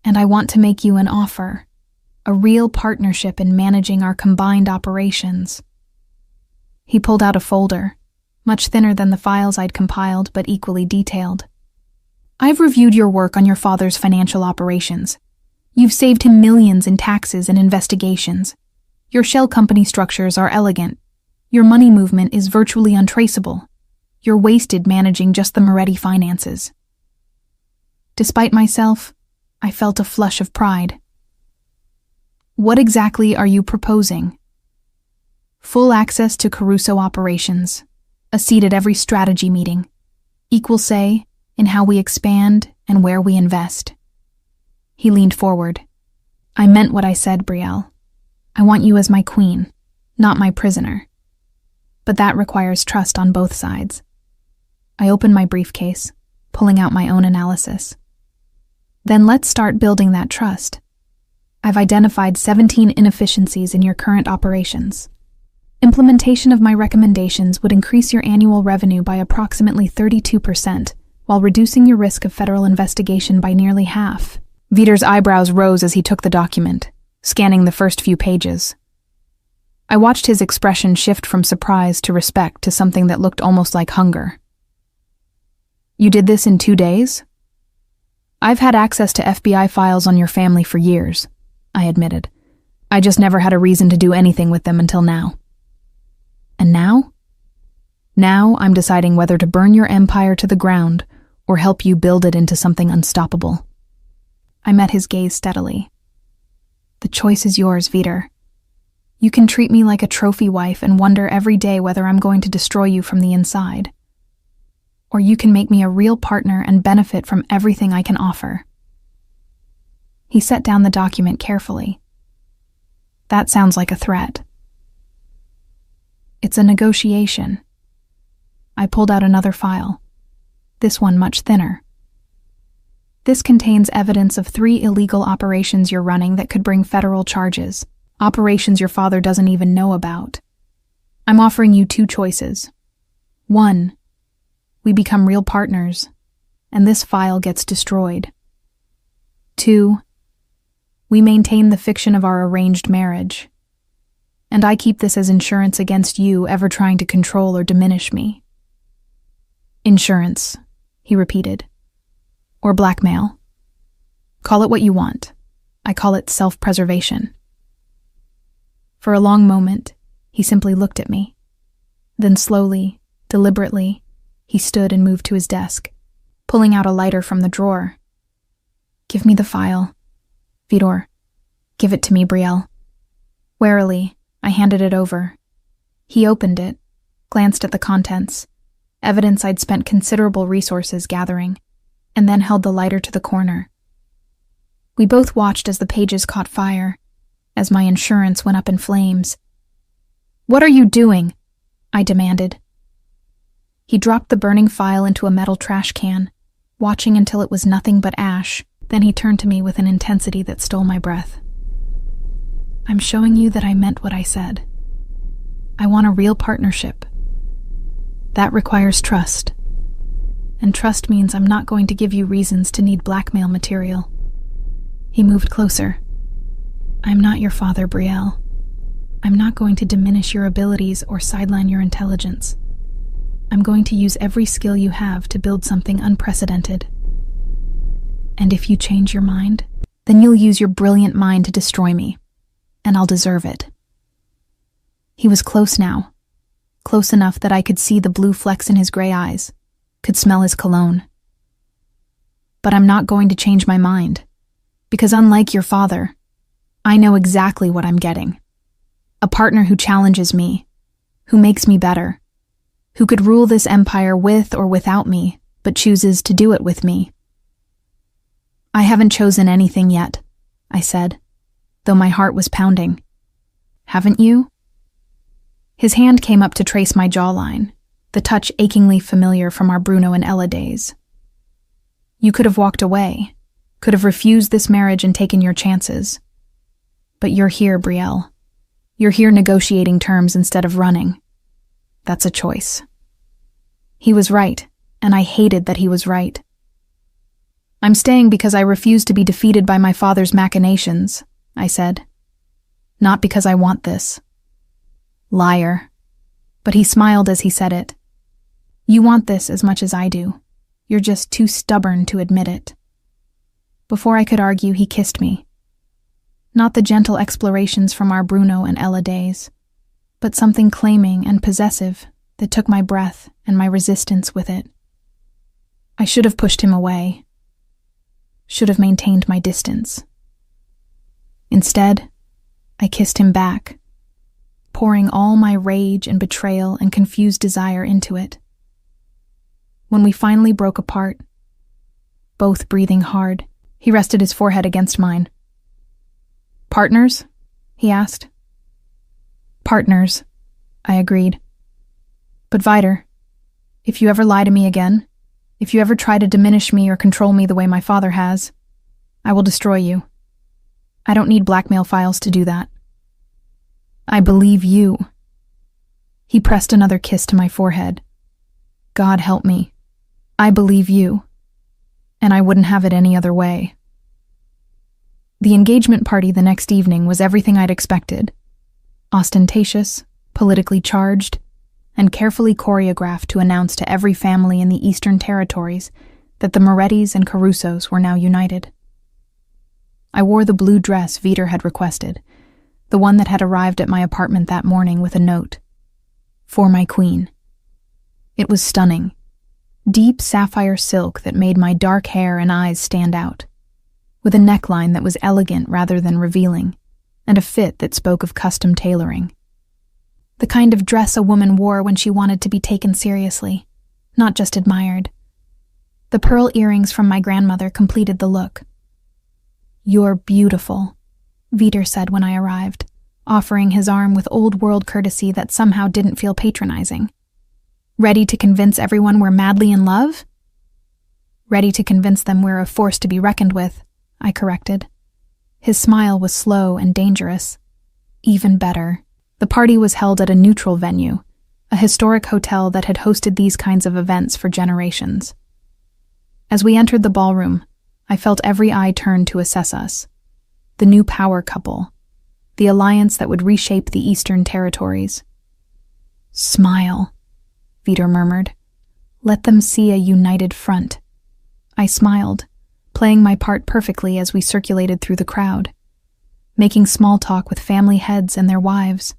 I want to make you an offer, a real partnership in managing our combined operations." He pulled out a folder, much thinner than the files I'd compiled but equally detailed. "I've reviewed your work on your father's financial operations. You've saved him millions in taxes and investigations. Your shell company structures are elegant. Your money movement is virtually untraceable. You're wasted managing just the Moretti finances." Despite myself, I felt a flush of pride. "What exactly are you proposing?" "Full access to Caruso operations, a seat at every strategy meeting, equal say in how we expand and where we invest." He leaned forward. "I meant what I said, Brielle. I want you as my queen, not my prisoner. But that requires trust on both sides." I opened my briefcase, pulling out my own analysis. "Then let's start building that trust. I've identified 17 inefficiencies in your current operations. Implementation of my recommendations would increase your annual revenue by approximately 32%, while reducing your risk of federal investigation by nearly half." Vider's eyebrows rose as he took the document, scanning the first few pages. I watched his expression shift from surprise to respect to something that looked almost like hunger. "You did this in 2 days?" "I've had access to FBI files on your family for years," I admitted. "I just never had a reason to do anything with them until now." "And now?" "Now I'm deciding whether to burn your empire to the ground or help you build it into something unstoppable." I met his gaze steadily. "The choice is yours, Vider. You can treat me like a trophy wife and wonder every day whether I'm going to destroy you from the inside. Or you can make me a real partner and benefit from everything I can offer." He set down the document carefully. "That sounds like a threat." "It's a negotiation." I pulled out another file, this one much thinner. "This contains evidence of 3 illegal operations you're running that could bring federal charges, operations your father doesn't even know about. I'm offering you 2 choices. 1, we become real partners, and this file gets destroyed. 2, we maintain the fiction of our arranged marriage, and I keep this as insurance against you ever trying to control or diminish me." "Insurance," he repeated. "Or blackmail." Call it what you want. I call it self-preservation. For a long moment, he simply looked at me. Then slowly, deliberately, he stood and moved to his desk, pulling out a lighter from the drawer. Give me the file. Vidor, give it to me, Brielle. Warily, I handed it over. He opened it, glanced at the contents, evidence I'd spent considerable resources gathering, and then held the lighter to the corner. We both watched as the pages caught fire, as my insurance went up in flames. What are you doing? I demanded. He dropped the burning file into a metal trash can, watching until it was nothing but ash. Then he turned to me with an intensity that stole my breath. I'm showing you that I meant what I said. I want a real partnership. That requires trust. And trust means I'm not going to give you reasons to need blackmail material. He moved closer. I'm not your father, Brielle. I'm not going to diminish your abilities or sideline your intelligence. I'm going to use every skill you have to build something unprecedented. And if you change your mind, then you'll use your brilliant mind to destroy me, and I'll deserve it. He was close now, close enough that I could see the blue flecks in his gray eyes, could smell his cologne. But I'm not going to change my mind, because unlike your father, I know exactly what I'm getting. A partner who challenges me, who makes me better, who could rule this empire with or without me, but chooses to do it with me. I haven't chosen anything yet, I said, though my heart was pounding. Haven't you? His hand came up to trace my jawline, the touch achingly familiar from our Bruno and Ella days. You could have walked away, could have refused this marriage and taken your chances. But you're here, Brielle. You're here negotiating terms instead of running. That's a choice. He was right, and I hated that he was right. I'm staying because I refuse to be defeated by my father's machinations, I said. Not because I want this. Liar. But he smiled as he said it. You want this as much as I do. You're just too stubborn to admit it. Before I could argue, he kissed me. Not the gentle explorations from our Bruno and Ella days, but something claiming and possessive that took my breath and my resistance with it. I should have pushed him away. Should have maintained my distance. Instead, I kissed him back, pouring all my rage and betrayal and confused desire into it. When we finally broke apart, both breathing hard, he rested his forehead against mine. Partners? He asked. Partners, I agreed. But Vider, if you ever lie to me again, if you ever try to diminish me or control me the way my father has, I will destroy you. I don't need blackmail files to do that. I believe you. He pressed another kiss to my forehead. God help me. I believe you. And I wouldn't have it any other way. The engagement party the next evening was everything I'd expected. Ostentatious, politically charged, and carefully choreographed to announce to every family in the Eastern Territories that the Morettis and Carusos were now united. I wore the blue dress Vider had requested, the one that had arrived at my apartment that morning with a note. For my queen. It was stunning. Deep sapphire silk that made my dark hair and eyes stand out, with a neckline that was elegant rather than revealing, and a fit that spoke of custom tailoring. The kind of dress a woman wore when she wanted to be taken seriously, not just admired. The pearl earrings from my grandmother completed the look. You're beautiful, Vider said when I arrived, offering his arm with old-world courtesy that somehow didn't feel patronizing. Ready to convince everyone we're madly in love? Ready to convince them we're a force to be reckoned with, I corrected. His smile was slow and dangerous. Even better. The party was held at a neutral venue, a historic hotel that had hosted these kinds of events for generations. As we entered the ballroom, I felt every eye turn to assess us. The new power couple, the alliance that would reshape the Eastern Territories. Smile, Vider murmured. Let them see a united front. I smiled, playing my part perfectly as we circulated through the crowd, making small talk with family heads and their wives,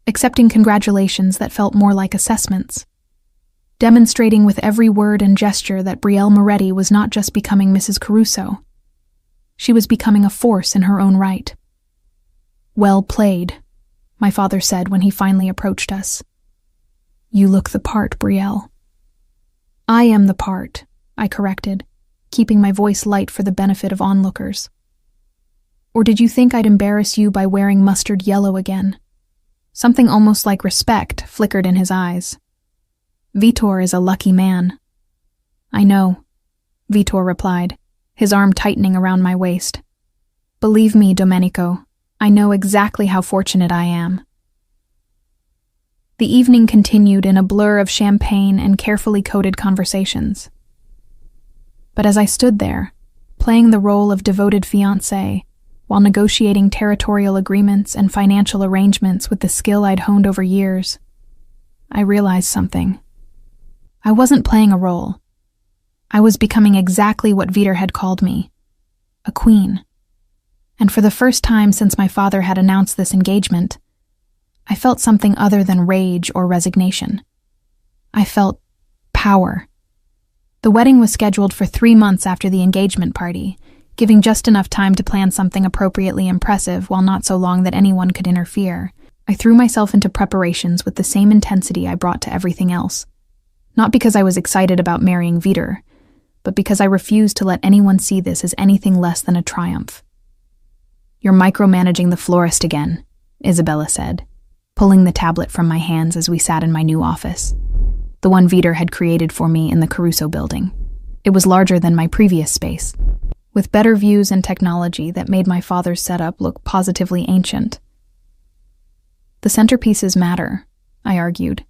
accepting congratulations that felt more like assessments, demonstrating with every word and gesture that Brielle Moretti was not just becoming Mrs. Caruso. She was becoming a force in her own right. "Well played," my father said when he finally approached us. "You look the part, Brielle." "I am the part," I corrected, keeping my voice light for the benefit of onlookers. "Or did you think I'd embarrass you by wearing mustard yellow again?" Something almost like respect flickered in his eyes. "Vitor is a lucky man." "I know," Vitor replied, his arm tightening around my waist. "Believe me, Domenico, I know exactly how fortunate I am." The evening continued in a blur of champagne and carefully coded conversations. But as I stood there, playing the role of devoted fiancé, while negotiating territorial agreements and financial arrangements with the skill I'd honed over years, I realized something. I wasn't playing a role. I was becoming exactly what Vitor had called me, a queen. And for the first time since my father had announced this engagement, I felt something other than rage or resignation. I felt power. The wedding was scheduled for 3 months after the engagement party, giving just enough time to plan something appropriately impressive while not so long that anyone could interfere. I threw myself into preparations with the same intensity I brought to everything else. Not because I was excited about marrying Vitor, but because I refused to let anyone see this as anything less than a triumph. "You're micromanaging the florist again," Isabella said, pulling the tablet from my hands as we sat in my new office, the one Vitor had created for me in the Caruso building. It was larger than my previous space, with better views and technology that made my father's setup look positively ancient. "The centerpieces matter," I argued.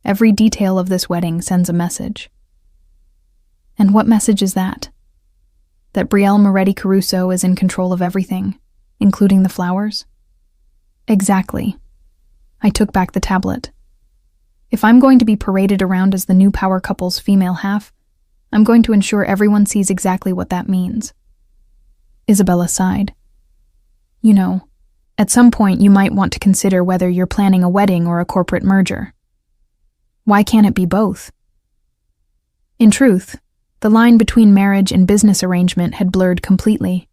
"Every detail of this wedding sends a message." "And what message is that? That Brielle Moretti Caruso is in control of everything, including the flowers?" "Exactly." I took back the tablet. "If I'm going to be paraded around as the new power couple's female half, I'm going to ensure everyone sees exactly what that means." Isabella sighed. "You know, at some point you might want to consider whether you're planning a wedding or a corporate merger. Why can't it be both?" In truth, the line between marriage and business arrangement had blurred completely.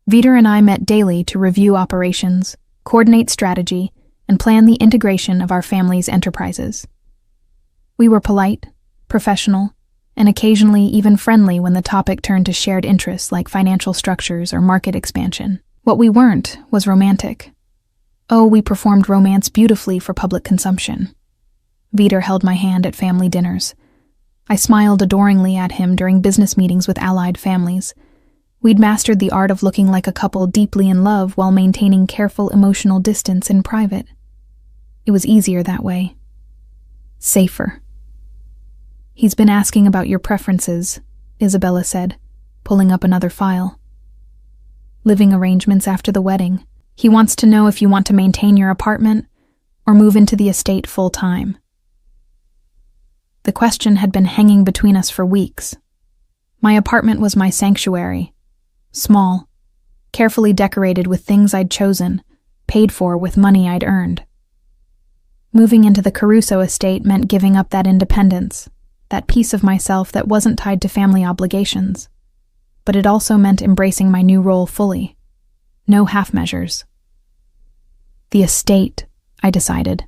Vitor and I met daily to review operations, coordinate strategy, and plan the integration of our family's enterprises. We were polite, professional, and occasionally even friendly when the topic turned to shared interests like financial structures or market expansion. What we weren't was romantic. Oh, we performed romance beautifully for public consumption. Vitor held my hand at family dinners. I smiled adoringly at him during business meetings with allied families. We'd mastered the art of looking like a couple deeply in love while maintaining careful emotional distance in private. It was easier that way. Safer. "He's been asking about your preferences," Isabella said, pulling up another file. "Living arrangements after the wedding. He wants to know if you want to maintain your apartment or move into the estate full-time." The question had been hanging between us for weeks. My apartment was my sanctuary. Small, carefully decorated with things I'd chosen, paid for with money I'd earned. Moving into the Caruso estate meant giving up that independence, that piece of myself that wasn't tied to family obligations. But it also meant embracing my new role fully. No half measures. The estate, I decided.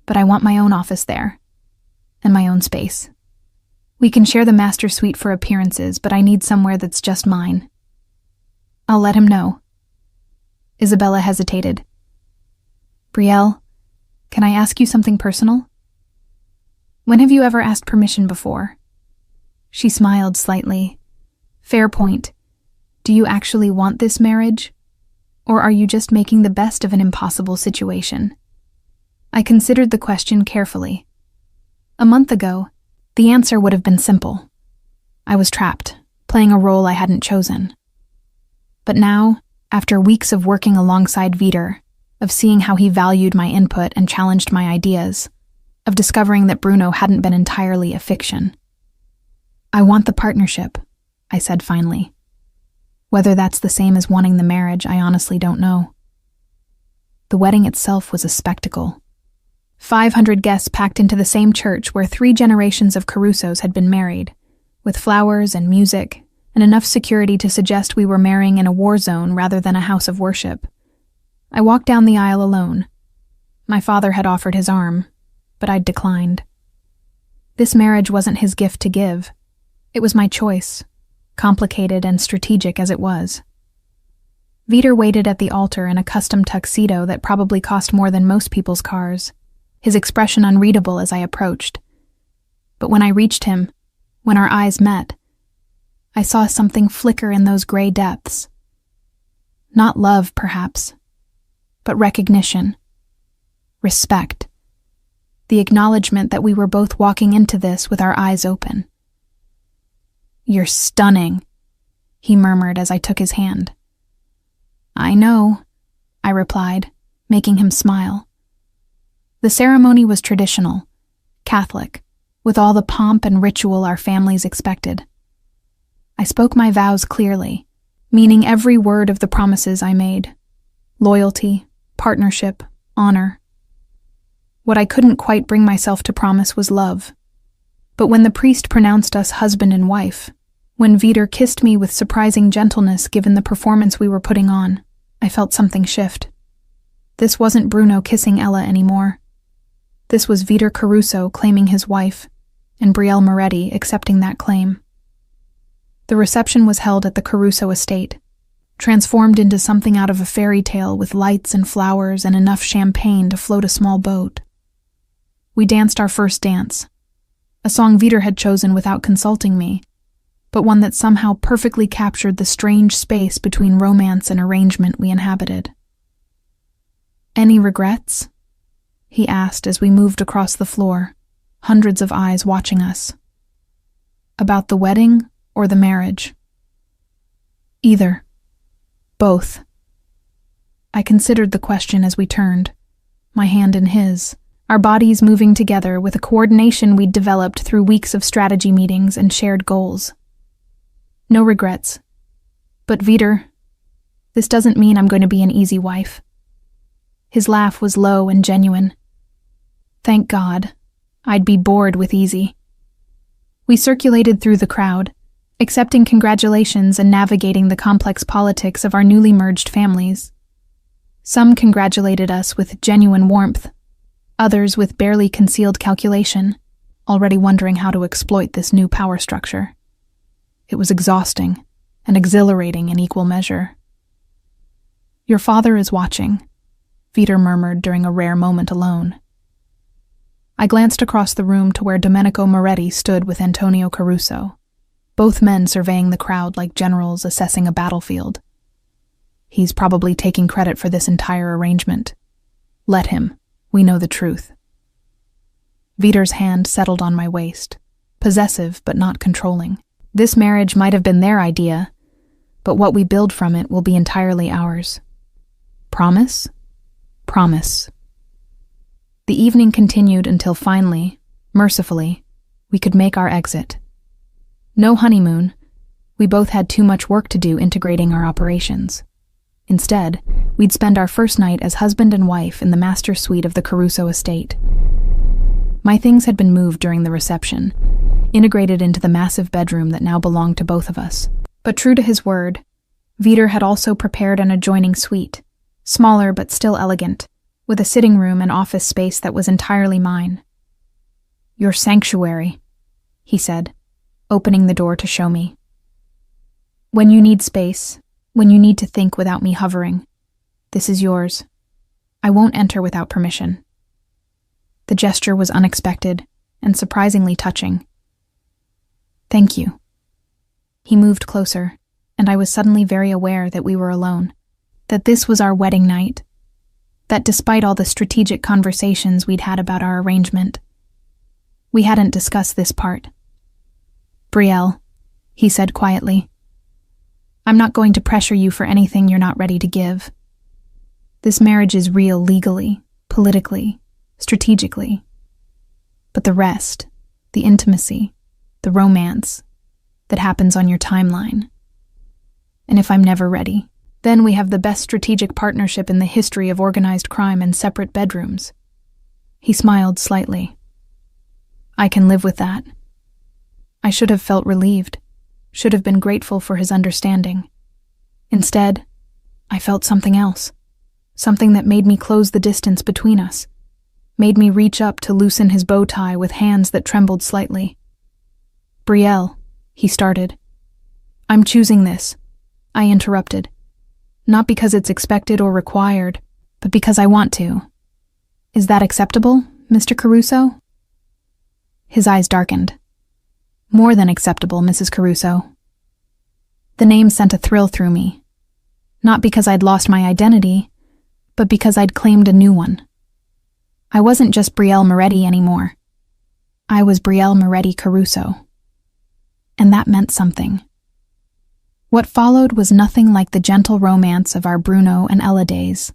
But I want my own office there. And my own space. We can share the master suite for appearances, but I need somewhere that's just mine. I'll let him know. Isabella hesitated. "Brielle, can I ask you something personal? When have you ever asked permission before?" She smiled slightly. "Fair point. Do you actually want this marriage? Or are you just making the best of an impossible situation?" I considered the question carefully. A month ago, the answer would have been simple. I was trapped, playing a role I hadn't chosen. But now, after weeks of working alongside Vitor, of seeing how he valued my input and challenged my ideas, of discovering that Bruno hadn't been entirely a fiction, I want the partnership. I said finally. Whether that's the same as wanting the marriage, I honestly don't know. The wedding itself was a spectacle. 500 guests packed into the same church where 3 generations of Carusos had been married, with flowers and music, and enough security to suggest we were marrying in a war zone rather than a house of worship. I walked down the aisle alone. My father had offered his arm, but I'd declined. This marriage wasn't his gift to give. It was my choice, complicated and strategic as it was. Vitor waited at the altar in a custom tuxedo that probably cost more than most people's cars, his expression unreadable as I approached. But when I reached him, when our eyes met, I saw something flicker in those gray depths. Not love, perhaps, but recognition, respect, the acknowledgement that we were both walking into this with our eyes open. "You're stunning," he murmured as I took his hand. "I know," I replied, making him smile. The ceremony was traditional, Catholic, with all the pomp and ritual our families expected. I spoke my vows clearly, meaning every word of the promises I made. Loyalty, partnership, honor. What I couldn't quite bring myself to promise was love. But when the priest pronounced us husband and wife, when Vitor kissed me with surprising gentleness given the performance we were putting on, I felt something shift. This wasn't Bruno kissing Ella anymore. This was Vitor Caruso claiming his wife, and Brielle Moretti accepting that claim. The reception was held at the Caruso estate, transformed into something out of a fairy tale with lights and flowers and enough champagne to float a small boat. We danced our first dance, a song Vitor had chosen without consulting me, but one that somehow perfectly captured the strange space between romance and arrangement we inhabited. "Any regrets?" he asked as we moved across the floor, hundreds of eyes watching us. "About the wedding or the marriage?" "Either. Both." I considered the question as we turned, my hand in his, our bodies moving together with a coordination we'd developed through weeks of strategy meetings and shared goals. "No regrets. But Vitor, this doesn't mean I'm going to be an easy wife." His laugh was low and genuine. Thank God. I'd be bored with easy. We circulated through the crowd, accepting congratulations and navigating the complex politics of our newly merged families. Some congratulated us with genuine warmth, others with barely concealed calculation, already wondering how to exploit this new power structure. It was exhausting and exhilarating in equal measure. "Your father is watching," Vitor murmured during a rare moment alone. I glanced across the room to where Domenico Moretti stood with Antonio Caruso, both men surveying the crowd like generals assessing a battlefield. "He's probably taking credit for this entire arrangement. Let him. We know the truth." Vitor's hand settled on my waist, possessive but not controlling. This marriage might have been their idea, but what we build from it will be entirely ours. Promise? Promise. The evening continued until finally, mercifully, we could make our exit. No honeymoon. We both had too much work to do integrating our operations. Instead, we'd spend our first night as husband and wife in the master suite of the Caruso estate. My things had been moved during the reception, integrated into the massive bedroom that now belonged to both of us. But true to his word, Vitor had also prepared an adjoining suite, smaller but still elegant, with a sitting room and office space that was entirely mine. "Your sanctuary," he said, opening the door to show me. "When you need space, when you need to think without me hovering, this is yours. I won't enter without permission." The gesture was unexpected and surprisingly touching. "Thank you." He moved closer, and I was suddenly very aware that we were alone, that this was our wedding night, that despite all the strategic conversations we'd had about our arrangement, we hadn't discussed this part. "Brielle," he said quietly, "I'm not going to pressure you for anything you're not ready to give. This marriage is real legally, politically, strategically. But the rest, the intimacy, the romance, that happens on your timeline. And if I'm never ready, then we have the best strategic partnership in the history of organized crime and separate bedrooms. He smiled slightly. I can live with that. I should have felt relieved, should have been grateful for his understanding. Instead, I felt something else, something that made me close the distance between us, made me reach up to loosen his bow tie with hands that trembled slightly. Brielle, he started. I'm choosing this, I interrupted. Not because it's expected or required, but because I want to. Is that acceptable, Mr. Caruso? His eyes darkened. More than acceptable, Mrs. Caruso. The name sent a thrill through me. Not because I'd lost my identity, but because I'd claimed a new one. I wasn't just Brielle Moretti anymore. I was Brielle Moretti Caruso. And that meant something. What followed was nothing like the gentle romance of our Bruno and Ella days.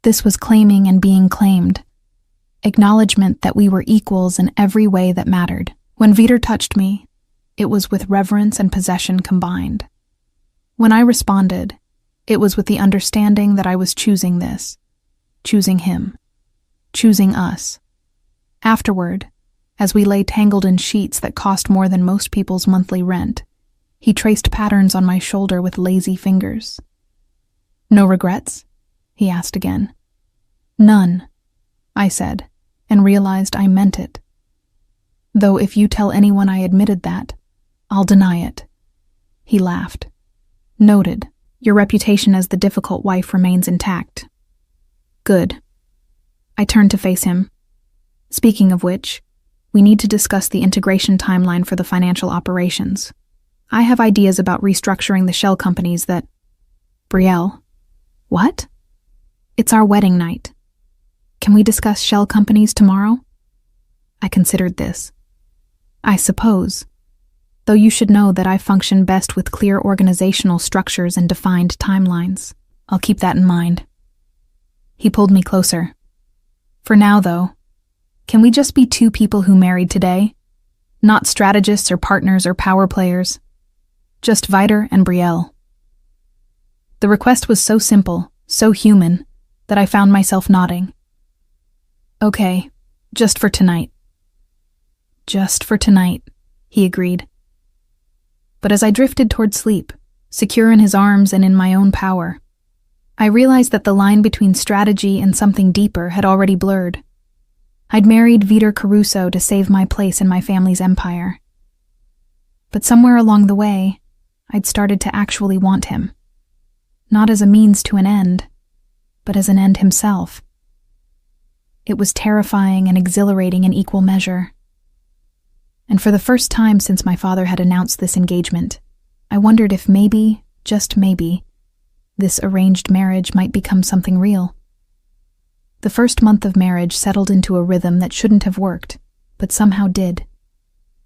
This was claiming and being claimed. Acknowledgement that we were equals in every way that mattered. When Vitor touched me, it was with reverence and possession combined. When I responded, it was with the understanding that I was choosing this, choosing him, choosing us. Afterward, as we lay tangled in sheets that cost more than most people's monthly rent, he traced patterns on my shoulder with lazy fingers. No regrets? He asked again. None, I said, and realized I meant it. Though if you tell anyone I admitted that, I'll deny it. He laughed. Noted. Your reputation as the difficult wife remains intact. Good. I turned to face him. Speaking of which, we need to discuss the integration timeline for the financial operations. I have ideas about restructuring the shell companies that... Brielle. What? It's our wedding night. Can we discuss shell companies tomorrow? I considered this. I suppose. Though you should know that I function best with clear organizational structures and defined timelines. I'll keep that in mind. He pulled me closer. For now, though, can we just be two people who married today? Not strategists or partners or power players. Just Vitor and Brielle. The request was so simple, so human, that I found myself nodding. Okay, just for tonight. Just for tonight, he agreed. But as I drifted toward sleep, secure in his arms and in my own power, I realized that the line between strategy and something deeper had already blurred. I'd married Vitor Caruso to save my place in my family's empire. But somewhere along the way, I'd started to actually want him. Not as a means to an end, but as an end himself. It was terrifying and exhilarating in equal measure. And for the first time since my father had announced this engagement, I wondered if maybe, just maybe, this arranged marriage might become something real. The first month of marriage settled into a rhythm that shouldn't have worked, but somehow did.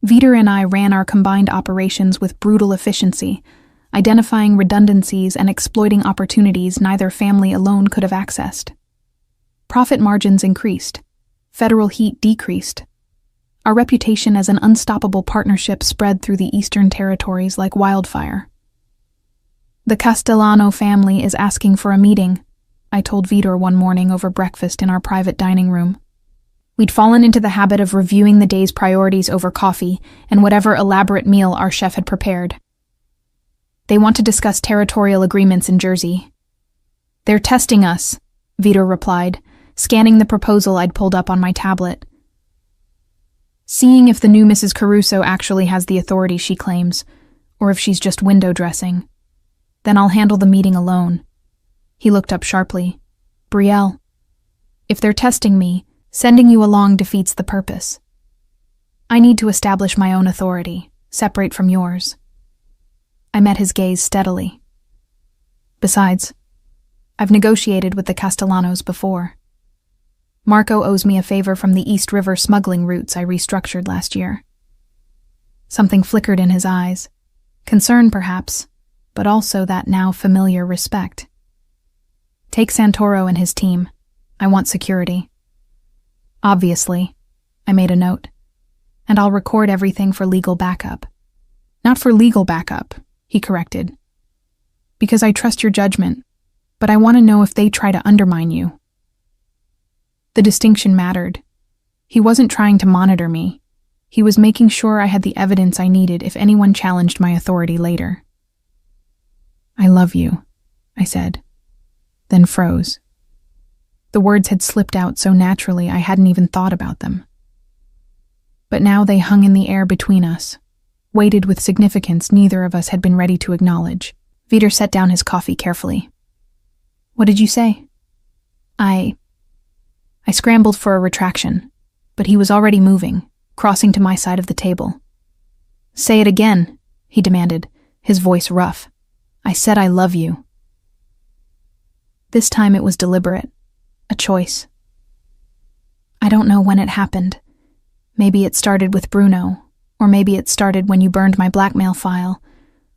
Vitor and I ran our combined operations with brutal efficiency, identifying redundancies and exploiting opportunities neither family alone could have accessed. Profit margins increased. Federal heat decreased. Our reputation as an unstoppable partnership spread through the Eastern Territories like wildfire. The Castellano family is asking for a meeting, I told Vitor one morning over breakfast in our private dining room. We'd fallen into the habit of reviewing the day's priorities over coffee and whatever elaborate meal our chef had prepared. They want to discuss territorial agreements in Jersey. They're testing us, Vitor replied, scanning the proposal I'd pulled up on my tablet. Seeing if the new Mrs. Caruso actually has the authority she claims, or if she's just window dressing. Then I'll handle the meeting alone. He looked up sharply. Brielle, if they're testing me, sending you along defeats the purpose. I need to establish my own authority, separate from yours. I met his gaze steadily. Besides, I've negotiated with the Castellanos before. Marco owes me a favor from the East River smuggling routes I restructured last year. Something flickered in his eyes. Concern, perhaps, but also that now familiar respect. Take Santoro and his team. I want security. Obviously, I made a note. And I'll record everything for legal backup. Not for legal backup, he corrected. Because I trust your judgment, but I want to know if they try to undermine you. The distinction mattered. He wasn't trying to monitor me. He was making sure I had the evidence I needed if anyone challenged my authority later. I love you, I said, then froze. The words had slipped out so naturally I hadn't even thought about them. But now they hung in the air between us, weighted with significance neither of us had been ready to acknowledge. Vitor set down his coffee carefully. What did you say? I scrambled for a retraction, but he was already moving, crossing to my side of the table. Say it again, he demanded, his voice rough. I said I love you. This time it was deliberate, a choice. I don't know when it happened. Maybe it started with Bruno, or maybe it started when you burned my blackmail file,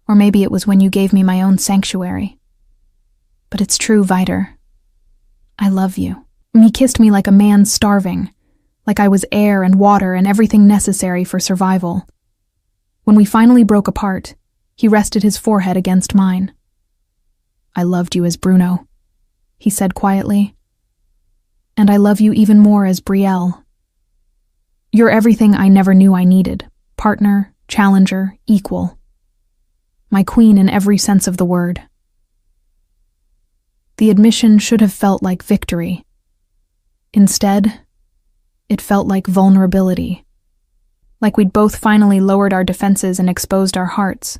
or maybe it was when you gave me my own sanctuary. But it's true, Vitor. I love you. And he kissed me like a man starving, like I was air and water and everything necessary for survival. When we finally broke apart, he rested his forehead against mine. I loved you as Bruno, he said quietly. And I love you even more as Brielle. You're everything I never knew I needed. Partner, challenger, equal. My queen in every sense of the word. The admission should have felt like victory. Instead, it felt like vulnerability. Like we'd both finally lowered our defenses and exposed our hearts.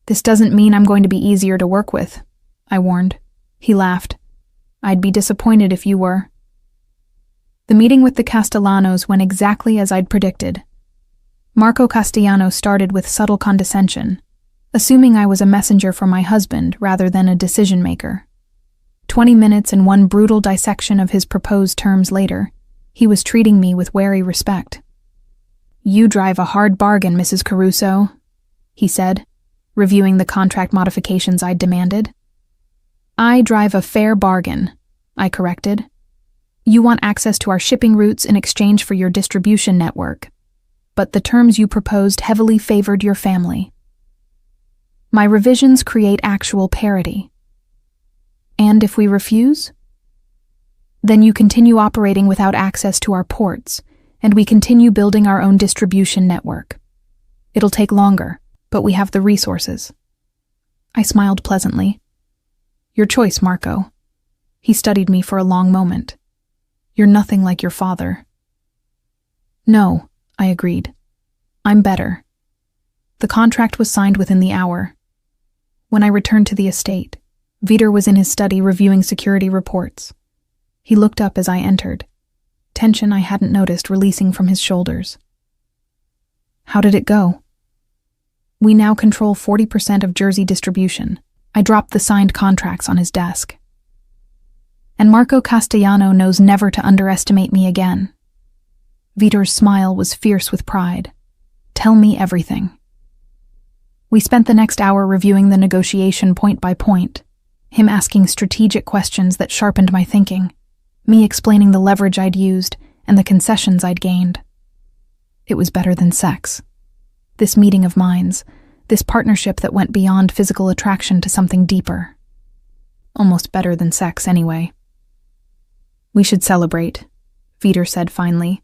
This doesn't mean I'm going to be easier to work with, I warned. He laughed. I'd be disappointed if you were. The meeting with the Castellanos went exactly as I'd predicted. Marco Castellano started with subtle condescension, assuming I was a messenger for my husband rather than a decision-maker. 20 minutes and one brutal dissection of his proposed terms later, he was treating me with wary respect. You drive a hard bargain, Mrs. Caruso, he said, reviewing the contract modifications I'd demanded. I drive a fair bargain, I corrected. You want access to our shipping routes in exchange for your distribution network, but the terms you proposed heavily favored your family. My revisions create actual parity. And if we refuse? Then you continue operating without access to our ports, and we continue building our own distribution network. It'll take longer, but we have the resources. I smiled pleasantly. Your choice, Marco. He studied me for a long moment. You're nothing like your father. No, I agreed. I'm better. The contract was signed within the hour. When I returned to the estate, Vitor was in his study reviewing security reports. He looked up as I entered, tension I hadn't noticed releasing from his shoulders. How did it go? We now control 40% of Jersey distribution. I dropped the signed contracts on his desk. And Marco Castellano knows never to underestimate me again. Vitor's smile was fierce with pride. Tell me everything. We spent the next hour reviewing the negotiation point by point, him asking strategic questions that sharpened my thinking, me explaining the leverage I'd used and the concessions I'd gained. It was better than sex. This meeting of minds, this partnership that went beyond physical attraction to something deeper. Almost better than sex, anyway. We should celebrate, Vitor said finally,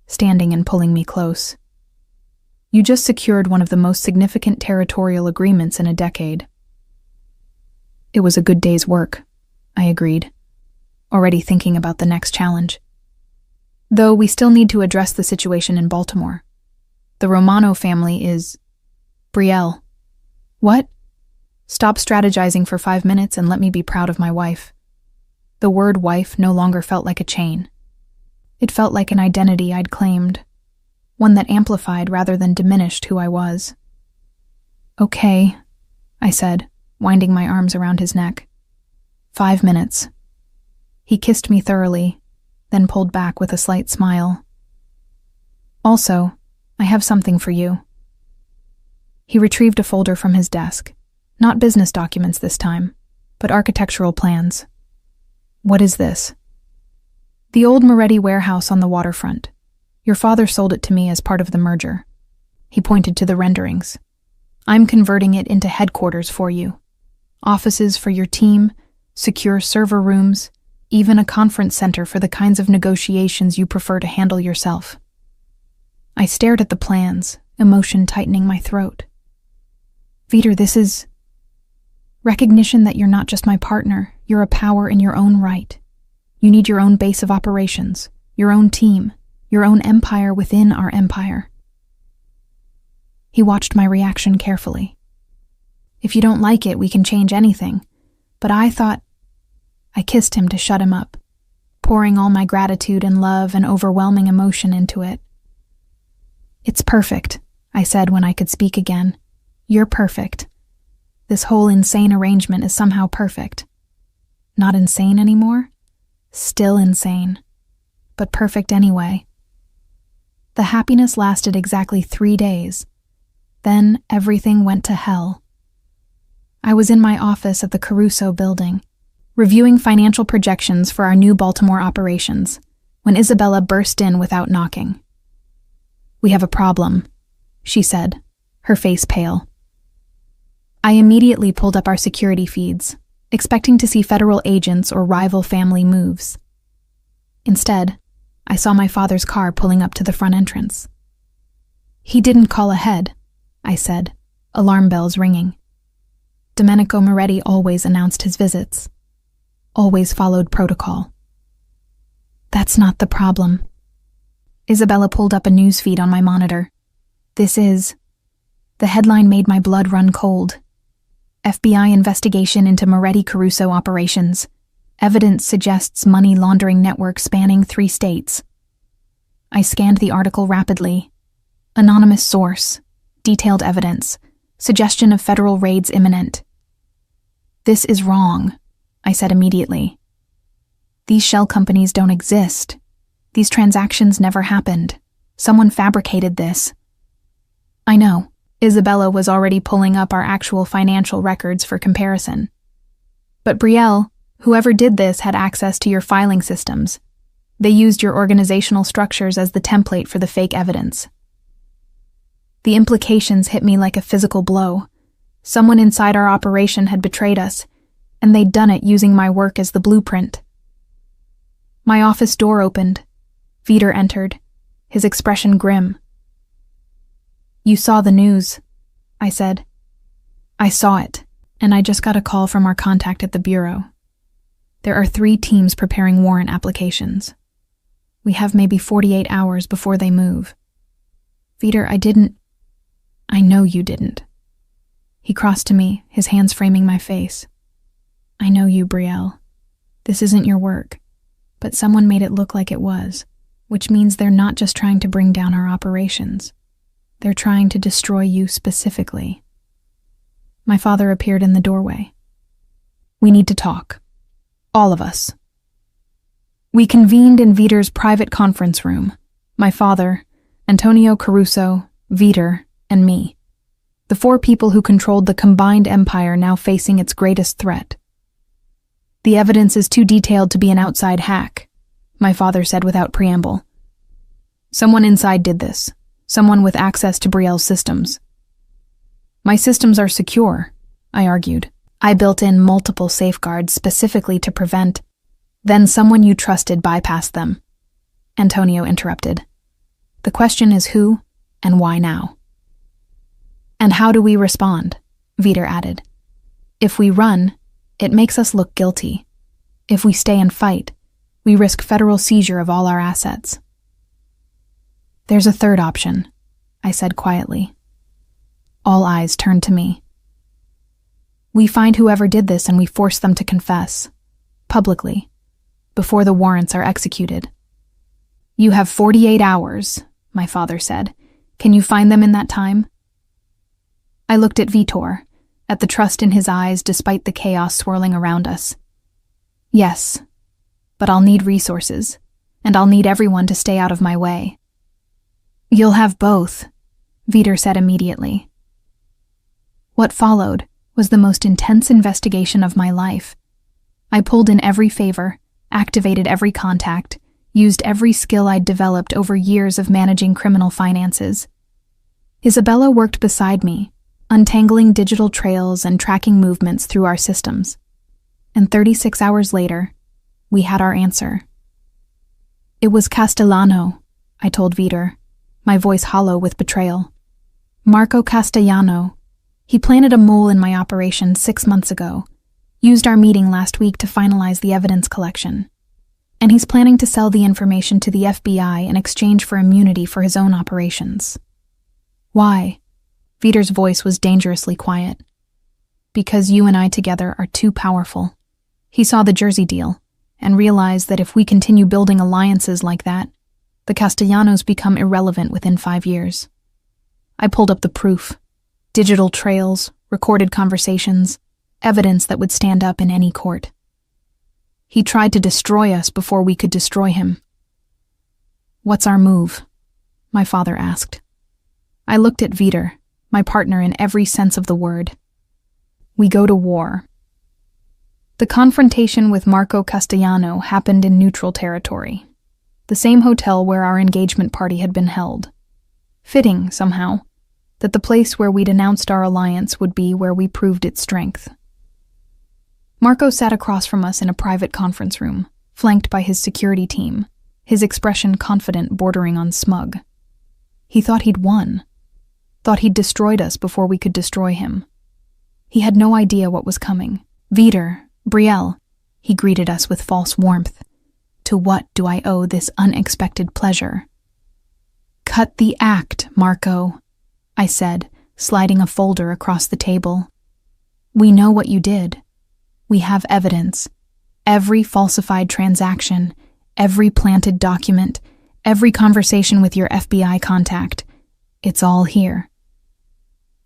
standing and pulling me close. You just secured one of the most significant territorial agreements in a decade. It was a good day's work, I agreed, already thinking about the next challenge. Though we still need to address the situation in Baltimore. The Romano family is... Brielle. What? Stop strategizing for 5 minutes and let me be proud of my wife. The word wife no longer felt like a chain. It felt like an identity I'd claimed, one that amplified rather than diminished who I was. Okay, I said, winding my arms around his neck. 5 minutes. He kissed me thoroughly, then pulled back with a slight smile. Also, I have something for you. He retrieved a folder from his desk. Not business documents this time, but architectural plans. What is this? The old Moretti warehouse on the waterfront. Your father sold it to me as part of the merger. He pointed to the renderings. I'm converting it into headquarters for you. Offices for your team, secure server rooms, even a conference center for the kinds of negotiations you prefer to handle yourself. I stared at the plans, emotion tightening my throat. Vitor, this is recognition that you're not just my partner, you're a power in your own right. You need your own base of operations, your own team, your own empire within our empire. He watched my reaction carefully. If you don't like it, we can change anything. But I kissed him to shut him up, pouring all my gratitude and love and overwhelming emotion into it. It's perfect, I said when I could speak again. You're perfect. This whole insane arrangement is somehow perfect. Not insane anymore? Still insane. But perfect anyway. The happiness lasted exactly 3 days. Then everything went to hell. I was in my office at the Caruso building, reviewing financial projections for our new Baltimore operations, when Isabella burst in without knocking. We have a problem, she said, her face pale. I immediately pulled up our security feeds, expecting to see federal agents or rival family moves. Instead, I saw my father's car pulling up to the front entrance. He didn't call ahead, I said, alarm bells ringing. Domenico Moretti always announced his visits, always followed protocol. That's not the problem. Isabella pulled up a news feed on my monitor. The headline made my blood run cold. FBI investigation into Moretti Caruso operations. Evidence suggests money laundering network spanning 3 states. I scanned the article rapidly. Anonymous source. Detailed evidence. Suggestion of federal raids imminent. This is wrong, I said immediately. These shell companies don't exist. These transactions never happened. Someone fabricated this. I know. Isabella was already pulling up our actual financial records for comparison. But Brielle, whoever did this had access to your filing systems. They used your organizational structures as the template for the fake evidence. The implications hit me like a physical blow. Someone inside our operation had betrayed us, and they'd done it using my work as the blueprint. My office door opened. Vitor entered, his expression grim. You saw the news, I said. I saw it, and I just got a call from our contact at the bureau. There are 3 teams preparing warrant applications. We have maybe 48 hours before they move. Vitor, I know you didn't. He crossed to me, his hands framing my face. I know you, Brielle. This isn't your work, but someone made it look like it was, which means they're not just trying to bring down our operations. They're trying to destroy you specifically. My father appeared in the doorway. We need to talk. All of us. We convened in Vitor's private conference room. My father, Antonio Caruso, Vitor, and me. The 4 people who controlled the combined empire now facing its greatest threat. The evidence is too detailed to be an outside hack, my father said without preamble. Someone inside did this. Someone with access to Brielle's systems. My systems are secure, I argued. I built in multiple safeguards specifically to prevent. Then someone you trusted bypassed them. Antonio interrupted. The question is who and why now? And how do we respond? Vitor added. If we run, it makes us look guilty. If we stay and fight, we risk federal seizure of all our assets. There's a third option, I said quietly. All eyes turned to me. We find whoever did this and we force them to confess, publicly, before the warrants are executed. You have 48 hours, my father said. Can you find them in that time? I looked at Vitor, at the trust in his eyes despite the chaos swirling around us. Yes, but I'll need resources, and I'll need everyone to stay out of my way. You'll have both, Vitor said immediately. What followed was the most intense investigation of my life. I pulled in every favor, activated every contact, used every skill I'd developed over years of managing criminal finances. Isabella worked beside me, untangling digital trails and tracking movements through our systems. And 36 hours later, we had our answer. It was Castellano, I told Vitor, my voice hollow with betrayal. Marco Castellano. He planted a mole in my operation 6 months ago, used our meeting last week to finalize the evidence collection. And he's planning to sell the information to the FBI in exchange for immunity for his own operations. Why? Vitor's voice was dangerously quiet. Because you and I together are too powerful. He saw the Jersey deal and realized that if we continue building alliances like that, the Castellanos become irrelevant within 5 years. I pulled up the proof. Digital trails, recorded conversations, evidence that would stand up in any court. He tried to destroy us before we could destroy him. What's our move? My father asked. I looked at Vitor, my partner in every sense of the word. We go to war. The confrontation with Marco Castellano happened in neutral territory, the same hotel where our engagement party had been held. Fitting, somehow, that the place where we'd announced our alliance would be where we proved its strength. Marco sat across from us in a private conference room, flanked by his security team, his expression confident bordering on smug. He thought he'd won, thought he'd destroyed us before we could destroy him. He had no idea what was coming. Vitor, Brielle, he greeted us with false warmth. To what do I owe this unexpected pleasure? Cut the act, Marco, I said, sliding a folder across the table. We know what you did. We have evidence. Every falsified transaction, every planted document, every conversation with your FBI contact. It's all here.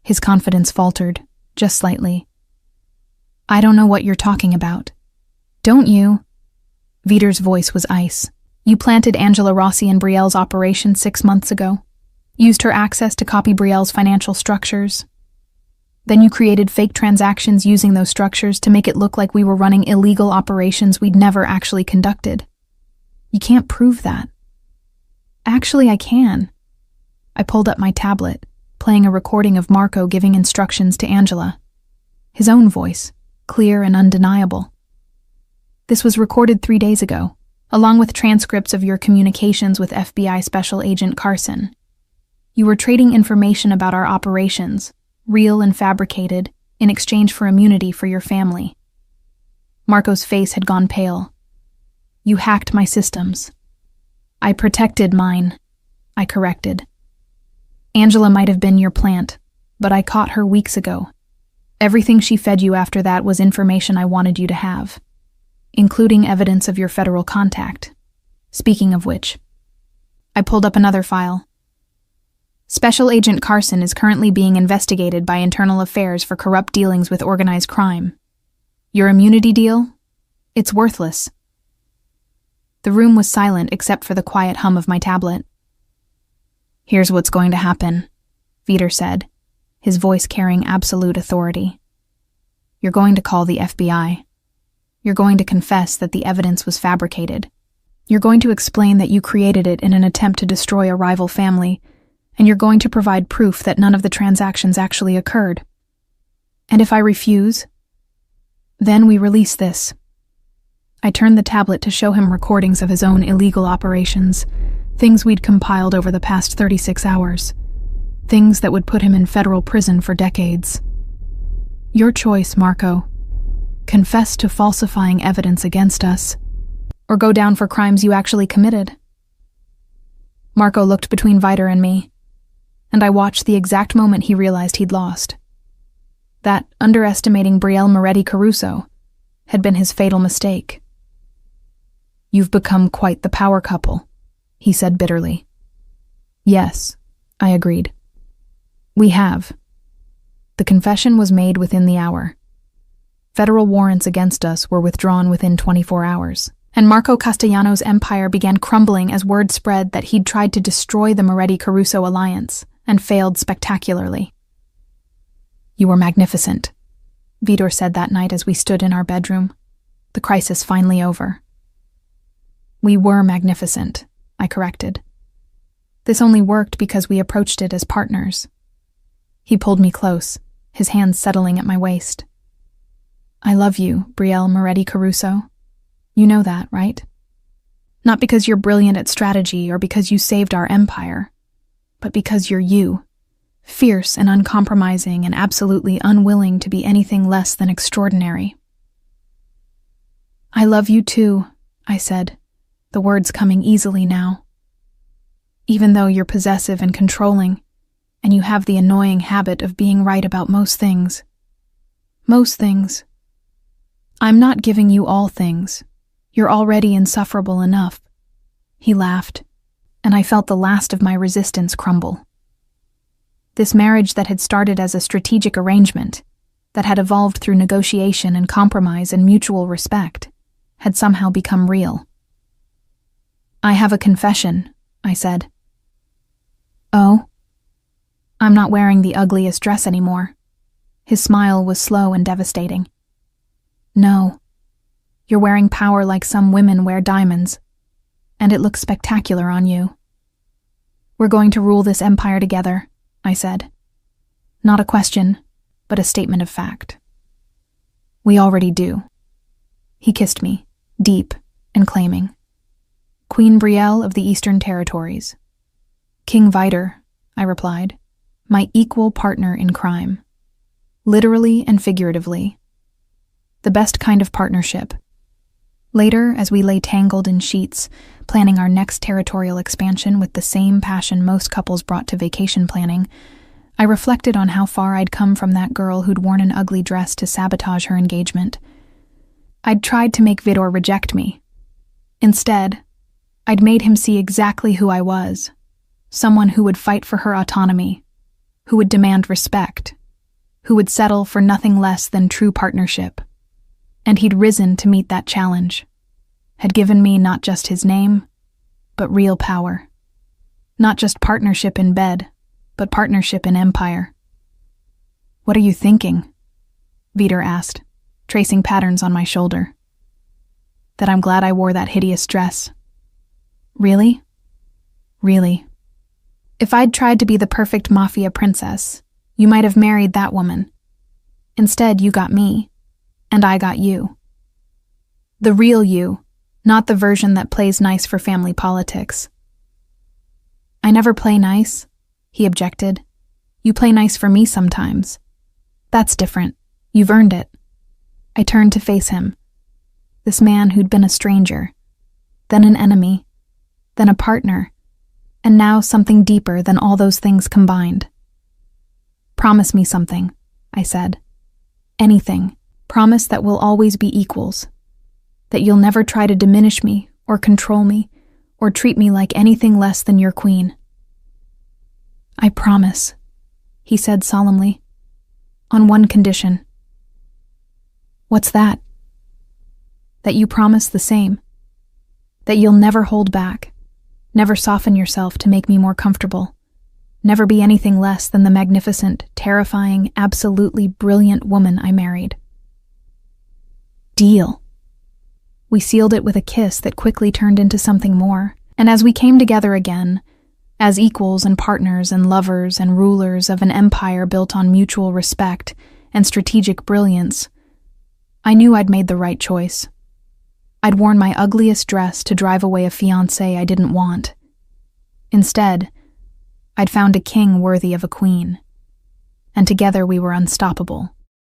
His confidence faltered, just slightly. I don't know what you're talking about. Don't you? Vitor's voice was ice. You planted Angela Rossi in Brielle's operation 6 months ago. Used her access to copy Brielle's financial structures. Then you created fake transactions using those structures to make it look like we were running illegal operations we'd never actually conducted. You can't prove that. Actually, I can. I pulled up my tablet, playing a recording of Marco giving instructions to Angela. His own voice, clear and undeniable. This was recorded 3 days ago, along with transcripts of your communications with FBI Special Agent Carson. You were trading information about our operations, real and fabricated, in exchange for immunity for your family. Marco's face had gone pale. You hacked my systems. I protected mine, I corrected. Angela might have been your plant, but I caught her weeks ago. Everything she fed you after that was information I wanted you to have, including evidence of your federal contact. Speaking of which, I pulled up another file. Special Agent Carson is currently being investigated by Internal Affairs for corrupt dealings with organized crime. Your immunity deal? It's worthless. The room was silent except for the quiet hum of my tablet. Here's what's going to happen, Vitor said, his voice carrying absolute authority. You're going to call the FBI. You're going to confess that the evidence was fabricated. You're going to explain that you created it in an attempt to destroy a rival family, and you're going to provide proof that none of the transactions actually occurred. And if I refuse, then we release this. I turned the tablet to show him recordings of his own illegal operations, things we'd compiled over the past 36 hours, things that would put him in federal prison for decades. Your choice, Marco. Confess to falsifying evidence against us, or go down for crimes you actually committed. Marco looked between Vitor and me, and I watched the exact moment he realized he'd lost. That underestimating Brielle Moretti Caruso had been his fatal mistake. You've become quite the power couple, he said bitterly. Yes, I agreed. We have. The confession was made within the hour. Federal warrants against us were withdrawn within 24 hours, and Marco Castellano's empire began crumbling as word spread that he'd tried to destroy the Moretti-Caruso alliance and failed spectacularly. You were magnificent, Vitor said that night as we stood in our bedroom, the crisis finally over. We were magnificent, I corrected. This only worked because we approached it as partners, He pulled me close, his hands settling at my waist. I love you, Brielle Moretti Caruso. You know that, right? Not because you're brilliant at strategy or because you saved our empire, but because you're you, fierce and uncompromising and absolutely unwilling to be anything less than extraordinary. I love you too, I said, the words coming easily now. Even though you're possessive and controlling, and you have the annoying habit of being right about most things. Most things. I'm not giving you all things. You're already insufferable enough. He laughed, and I felt the last of my resistance crumble. This marriage that had started as a strategic arrangement, that had evolved through negotiation and compromise and mutual respect, had somehow become real. I have a confession, I said. Oh? I'm not wearing the ugliest dress anymore. His smile was slow and devastating. No. You're wearing power like some women wear diamonds, and it looks spectacular on you. We're going to rule this empire together, I said. Not a question, but a statement of fact. We already do. He kissed me, deep and claiming. Queen Brielle of the Eastern Territories. King Viter, I replied, my equal partner in crime. Literally and figuratively. The best kind of partnership. Later, as we lay tangled in sheets, planning our next territorial expansion with the same passion most couples brought to vacation planning, I reflected on how far I'd come from that girl who'd worn an ugly dress to sabotage her engagement. I'd tried to make Vidor reject me. Instead, I'd made him see exactly who I was, someone who would fight for her autonomy, who would demand respect, who would settle for nothing less than true partnership. And he'd risen to meet that challenge, had given me not just his name, but real power. Not just partnership in bed, but partnership in empire. What are you thinking? Viter asked, tracing patterns on my shoulder. That I'm glad I wore that hideous dress. Really? Really. If I'd tried to be the perfect Mafia princess, you might have married that woman. Instead, you got me. And I got you. The real you, not the version that plays nice for family politics. I never play nice, he objected. You play nice for me sometimes. That's different. You've earned it. I turned to face him. This man who'd been a stranger, then an enemy, then a partner, and now something deeper than all those things combined. Promise me something, I said. Anything. Promise that we'll always be equals, that you'll never try to diminish me or control me or treat me like anything less than your queen. I promise, he said solemnly, on one condition. What's that? That you promise the same, that you'll never hold back, never soften yourself to make me more comfortable, never be anything less than the magnificent, terrifying, absolutely brilliant woman I married. Deal. We sealed it with a kiss that quickly turned into something more, and as we came together again, as equals and partners and lovers and rulers of an empire built on mutual respect and strategic brilliance, I knew I'd made the right choice. I'd worn my ugliest dress to drive away a fiancé I didn't want. Instead, I'd found a king worthy of a queen, and together we were unstoppable.